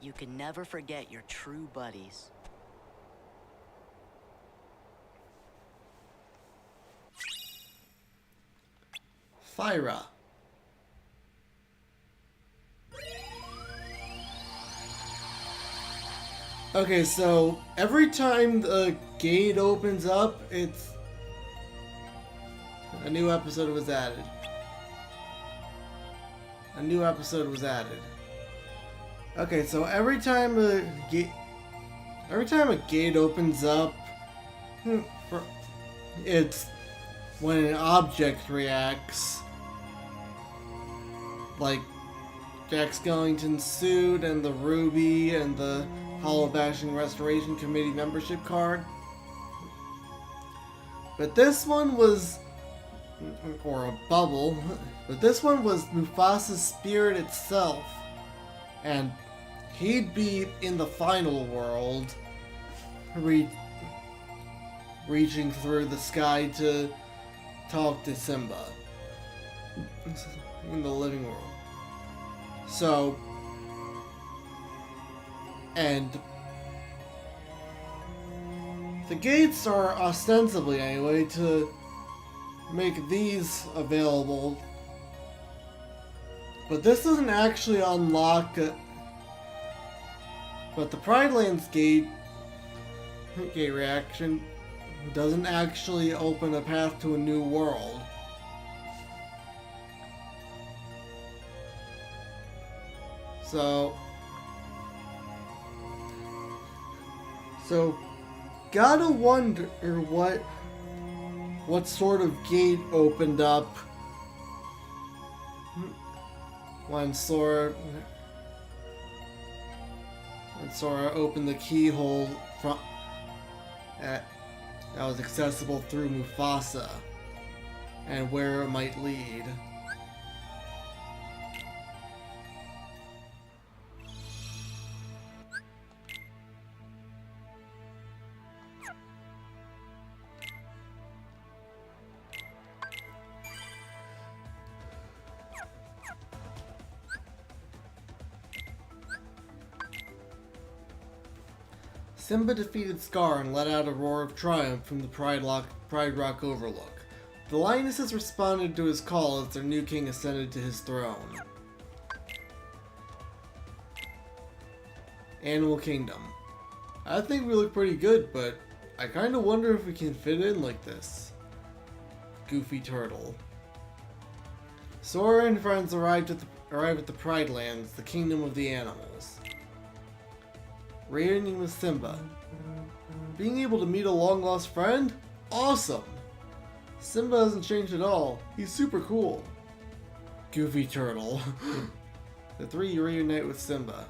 [SPEAKER 5] You can never forget your true buddies.
[SPEAKER 1] Thyra. Okay, so every time the gate opens up, it's a new episode was added. a new episode was added. Okay, so every time a gate opens up, it's when an object reacts, like Jack Skellington's suit and the ruby and the Hollow Bashing Restoration Committee membership card. But this one was, or a bubble, but this one was Mufasa's spirit itself. And he'd be in the final world, reaching through the sky to talk to Simba in the living world. So, and the gates are ostensibly, anyway, to make these available. But this doesn't actually unlock but the Pride Lands gate reaction doesn't actually open a path to a new world. So gotta wonder what sort of gate opened up when Sora opened the keyhole that was accessible through Mufasa, and where it might lead. Simba defeated Scar and let out a roar of triumph from the Pride Rock Overlook. The Lionesses responded to his call as their new king ascended to his throne. Animal Kingdom. I think we look pretty good, but I kinda wonder if we can fit in like this. Goofy Turtle. Sora and friends arrive at the Pride Lands, the kingdom of the animals. Reunion with Simba. Being able to meet a long-lost friend? Awesome! Simba hasn't changed at all. He's super cool. Goofy Turtle. The three reunite with Simba.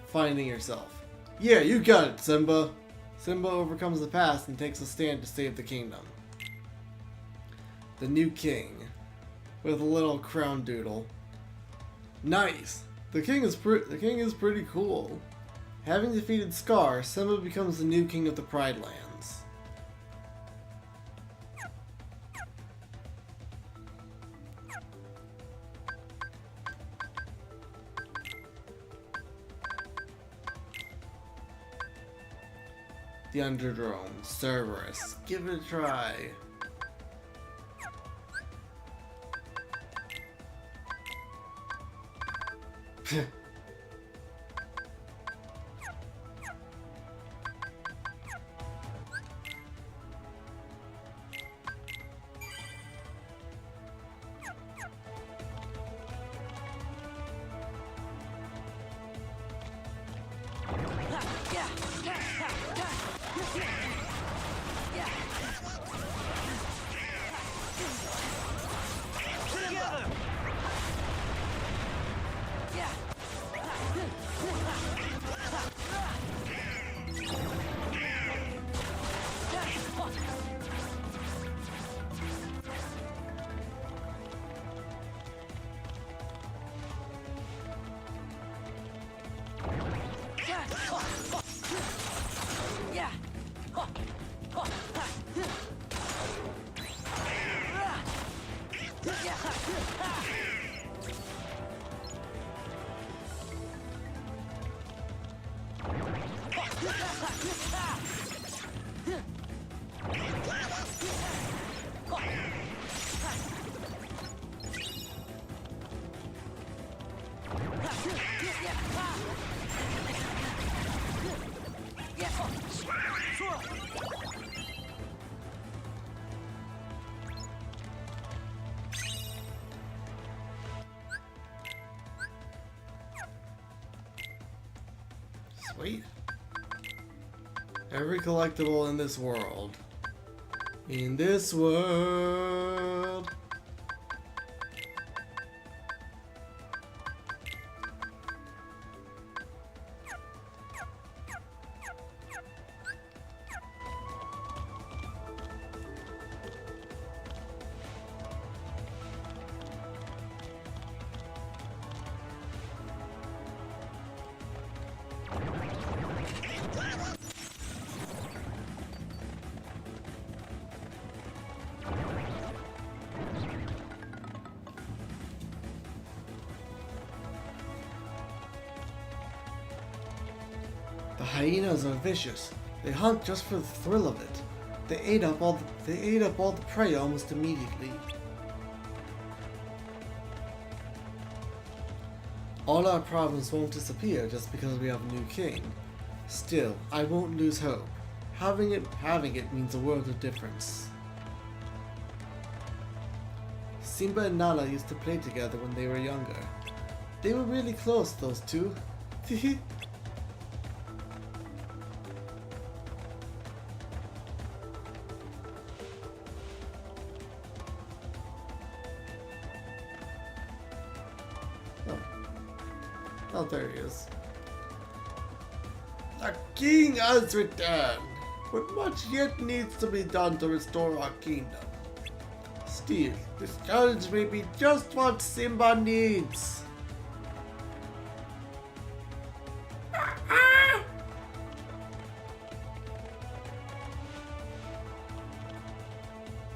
[SPEAKER 1] Finding yourself. Yeah, you got it, Simba! Simba overcomes the past and takes a stand to save the kingdom. The new king. With a little crown doodle. Nice! The king is pretty cool. Having defeated Scar, Simba becomes the new king of the Pride Lands. The Underdrome, Cerberus. Give it a try. Sweet. Every collectible in this world. In this world. The hyenas are vicious. They hunt just for the thrill of it. They ate up all the prey almost immediately. All our problems won't disappear just because we have a new king. Still, I won't lose hope. Having it means a world of difference. Simba and Nala used to play together when they were younger. They were really close, those two. Oh, there he is. The king has returned, but much yet needs to be done to restore our kingdom. Still, this challenge may be just what Simba needs.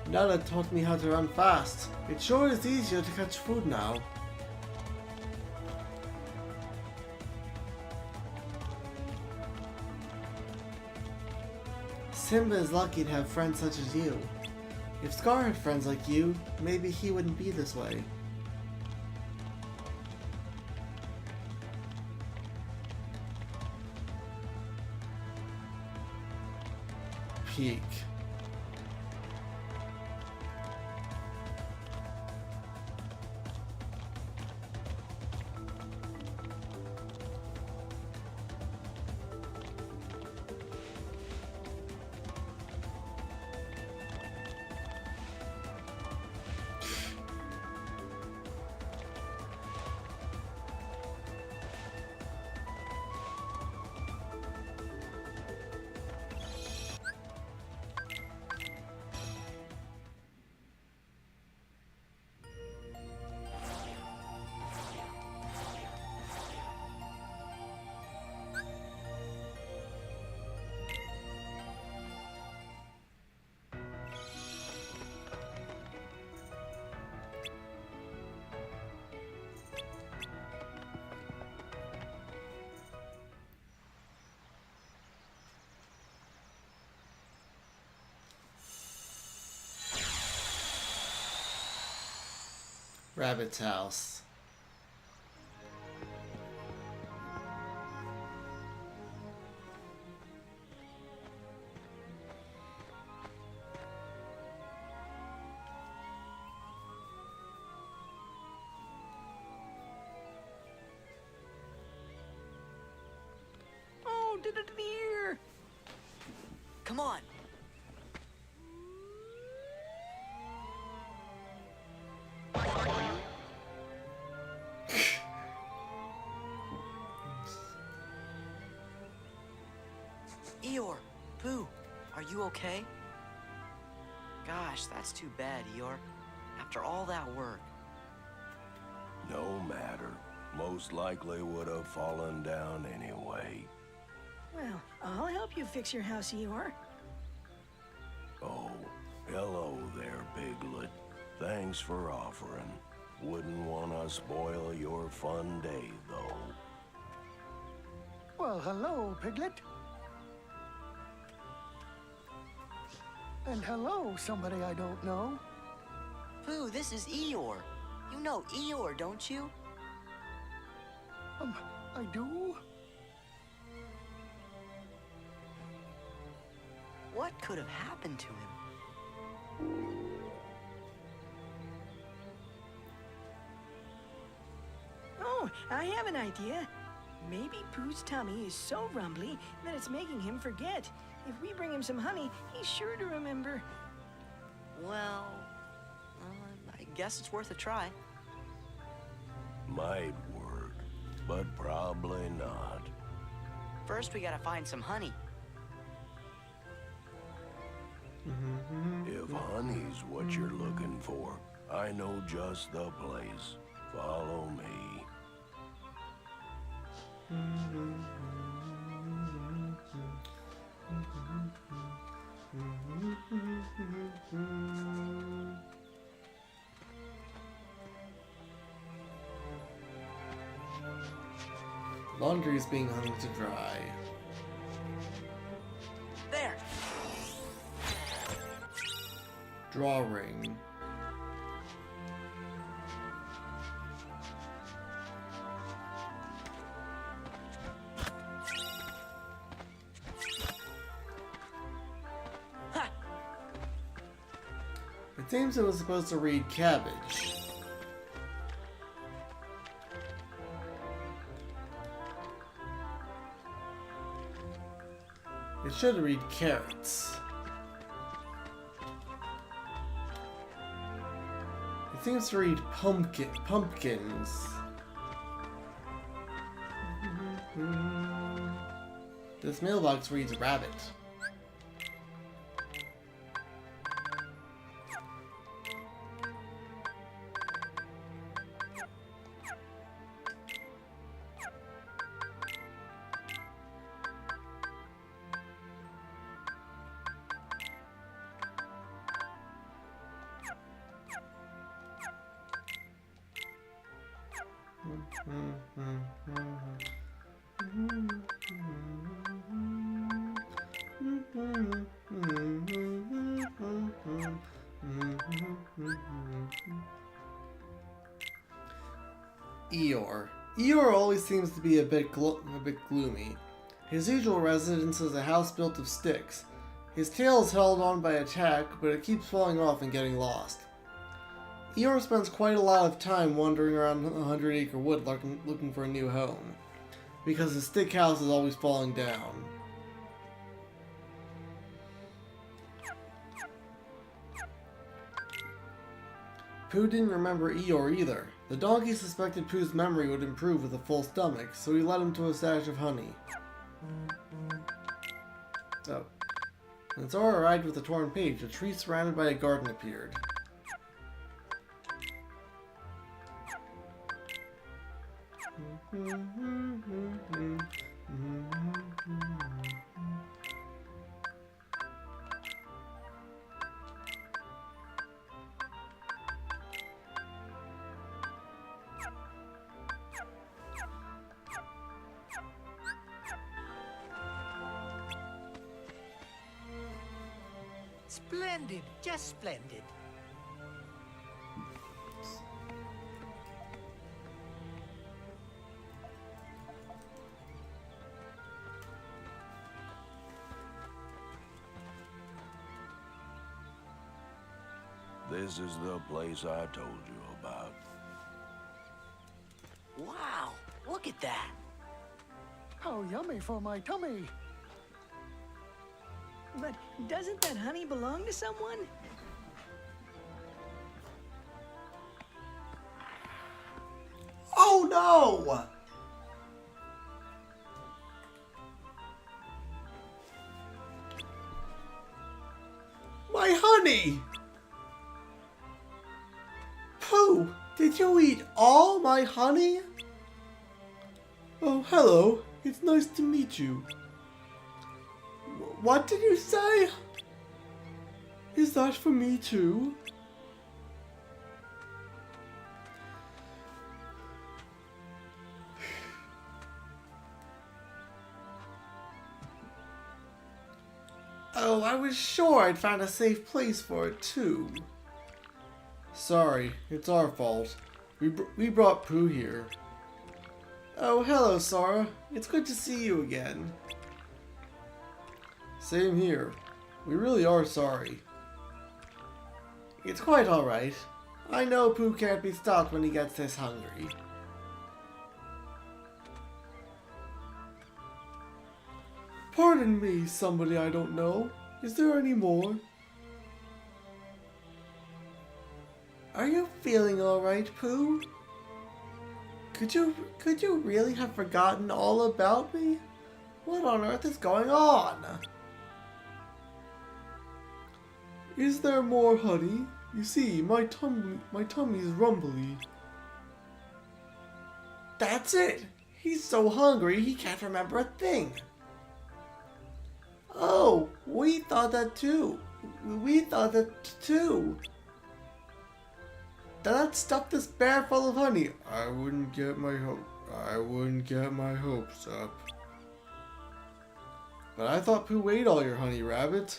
[SPEAKER 1] Nala taught me how to run fast. It sure is easier to catch food now. Simba is lucky to have friends such as you. If Scar had friends like you, maybe he wouldn't be this way. Peak. Rabbit's house.
[SPEAKER 9] Oh, dear.
[SPEAKER 5] Come on. Eeyore, Pooh, are you okay? Gosh, that's too bad, Eeyore. After all that work.
[SPEAKER 10] No matter. Most likely would have fallen down anyway.
[SPEAKER 14] Well, I'll help you fix your house, Eeyore.
[SPEAKER 10] Oh, hello there, Piglet. Thanks for offering. Wouldn't want to spoil your fun day, though.
[SPEAKER 7] Well, hello, Piglet. And hello, somebody I don't know.
[SPEAKER 5] Pooh, this is Eeyore. You know Eeyore, don't you?
[SPEAKER 7] I do?
[SPEAKER 5] What could have happened to him?
[SPEAKER 14] Oh, I have an idea. Maybe Pooh's tummy is so rumbly that it's making him forget. If we bring him some honey, he's sure to remember.
[SPEAKER 5] Well, I guess it's worth a try.
[SPEAKER 13] Might work, but probably not.
[SPEAKER 5] First, we gotta find some honey.
[SPEAKER 13] If honey's what you're looking for, I know just the place. Follow me.
[SPEAKER 1] Laundry is being hung to dry.
[SPEAKER 5] There!
[SPEAKER 1] Drawing. It seems it was supposed to read cabbage. It should read carrots. It seems to read pumpkins. This mailbox reads rabbit. Eeyore. Eeyore always seems to be a bit gloomy. His usual residence is a house built of sticks. His tail is held on by a tack, but it keeps falling off and getting lost. Eeyore spends quite a lot of time wandering around 100-acre wood looking for a new home, because his stick house is always falling down. Pooh didn't remember Eeyore either. The donkey suspected Pooh's memory would improve with a full stomach, so he led him to a stash of honey. Oh. When Zora arrived with a torn page, a tree surrounded by a garden appeared.
[SPEAKER 6] Splendid, just splendid.
[SPEAKER 13] This is the place I told you about.
[SPEAKER 5] Wow, look at that.
[SPEAKER 7] How yummy for my tummy.
[SPEAKER 14] But doesn't that honey belong to someone?
[SPEAKER 1] Oh no! My honey! Pooh, did you eat all my honey? Oh, hello. It's nice to meet you. What did you say? Is that for me too? Oh, I was sure I'd found a safe place for it too. Sorry, it's our fault. We brought Pooh here. Oh, hello, Sora. It's good to see you again. Same here. We really are sorry. It's quite alright. I know Pooh can't be stopped when he gets this hungry. Pardon me, somebody I don't know. Is there any more? Are you feeling alright, Pooh? Could you really have forgotten all about me? What on earth is going on? Is there more, honey? You see, my tummy's rumbly. That's it! He's so hungry he can't remember a thing. Oh, we thought that too. That stuffed this bear full of honey. I wouldn't get my hopes up. But I thought Pooh ate all your honey, Rabbit.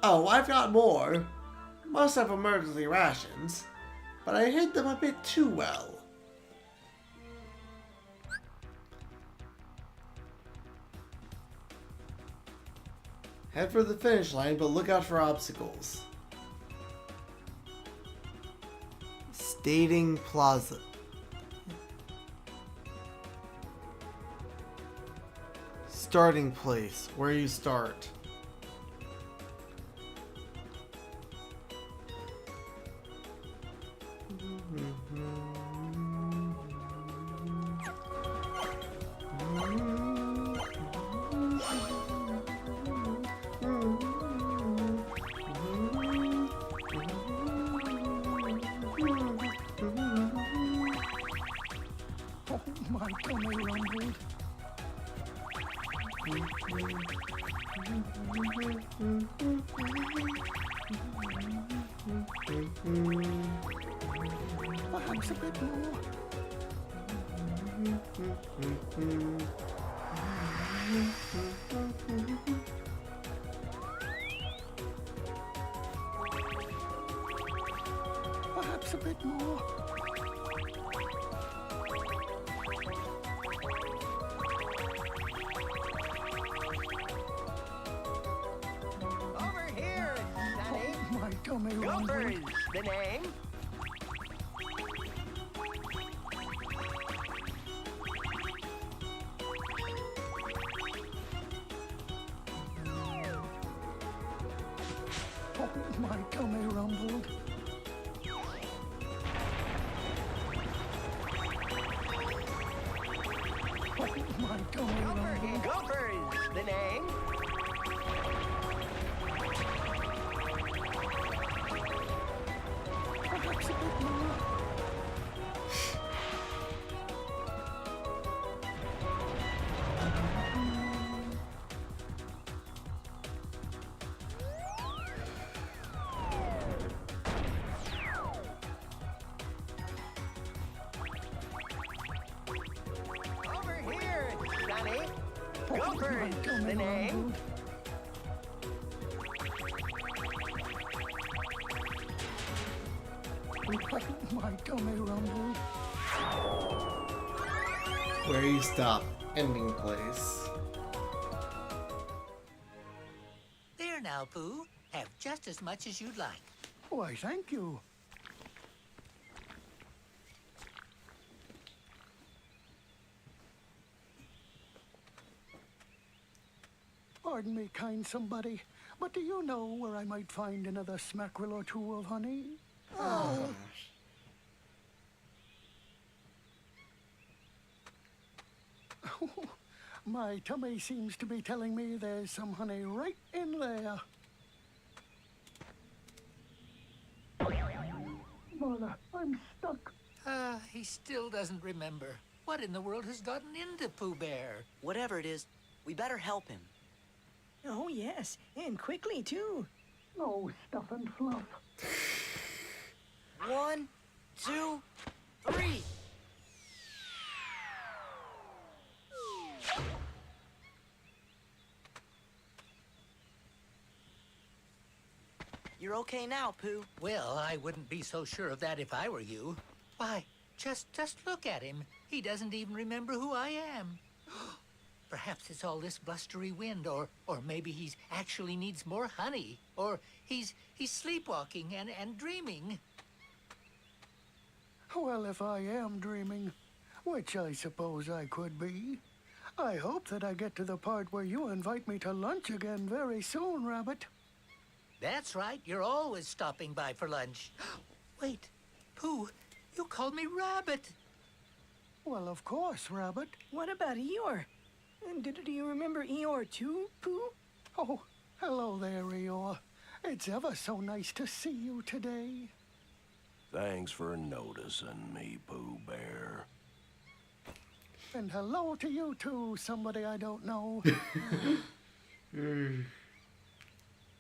[SPEAKER 1] Oh, I've got more. Must have emergency rations. But I hid them a bit too well. Head for the finish line, but look out for obstacles. Staging Plaza. Starting place, where you start.
[SPEAKER 7] My tummy rumbled. Perhaps a bit more. Perhaps a bit more.
[SPEAKER 6] Gophers, the name.
[SPEAKER 7] Oh, my tummy rumbled. Oh, my tummy rumbled.
[SPEAKER 6] Gophers, the name.
[SPEAKER 7] Perhaps a bit more.
[SPEAKER 6] Over here, Sonny. Gophers, the name.
[SPEAKER 7] My tummy rumbled.
[SPEAKER 1] Where you stop. Ending place.
[SPEAKER 9] There now, Pooh. Have just as much as you'd like.
[SPEAKER 7] Why, thank you. Pardon me, kind somebody, but do you know where I might find another smackerel or two of honey? Oh. My tummy seems to be telling me there's some honey right in there. Mother, I'm stuck.
[SPEAKER 9] He still doesn't remember. What in the world has gotten into Pooh Bear?
[SPEAKER 5] Whatever it is, we better help him.
[SPEAKER 14] Oh, yes, and quickly, too.
[SPEAKER 7] No stuff and fluff.
[SPEAKER 5] 1, 2, 3. You're okay now, Pooh.
[SPEAKER 9] Well, I wouldn't be so sure of that if I were you. Why, just look at him. He doesn't even remember who I am. Perhaps it's all this blustery wind, or maybe he's actually needs more honey, or he's sleepwalking and dreaming.
[SPEAKER 7] Well, if I am dreaming, which I suppose I could be,
[SPEAKER 15] I hope that I get to the part where you invite me to lunch again very soon, Rabbit.
[SPEAKER 9] That's right. You're always stopping by for lunch. Wait, Pooh, you called me Rabbit.
[SPEAKER 15] Well, of course, Rabbit.
[SPEAKER 14] What about Eeyore? And do you remember Eeyore too, Pooh?
[SPEAKER 15] Oh, hello there, Eeyore. It's ever so nice to see you today.
[SPEAKER 3] Thanks for noticing me, Pooh Bear.
[SPEAKER 15] And hello to you too, somebody I don't know.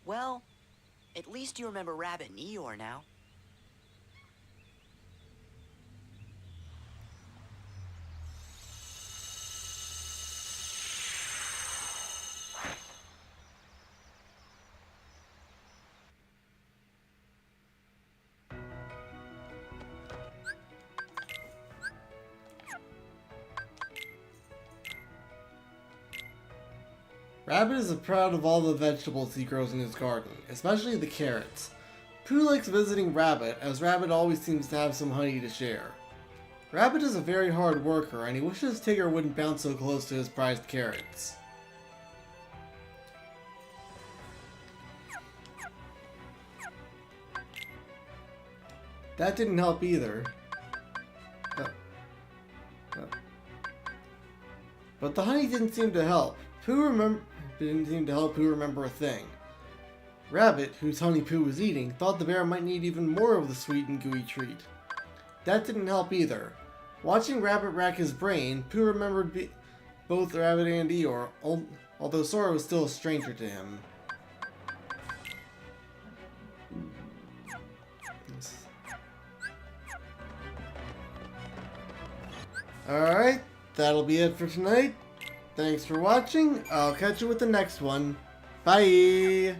[SPEAKER 5] Well, at least you remember Rabbit and Eeyore now.
[SPEAKER 1] Rabbit is proud of all the vegetables he grows in his garden, especially the carrots. Pooh likes visiting Rabbit, as Rabbit always seems to have some honey to share. Rabbit is a very hard worker, and he wishes Tigger wouldn't bounce so close to his prized carrots. That didn't help either. But the honey didn't seem to help. Didn't seem to help Pooh remember a thing. Rabbit, whose honey Pooh was eating, thought the bear might need even more of the sweet and gooey treat. That didn't help either. Watching Rabbit rack his brain, Pooh remembered both Rabbit and Eeyore, although Sora was still a stranger to him. Alright, that'll be it for tonight. Thanks for watching. I'll catch you with the next one. Bye!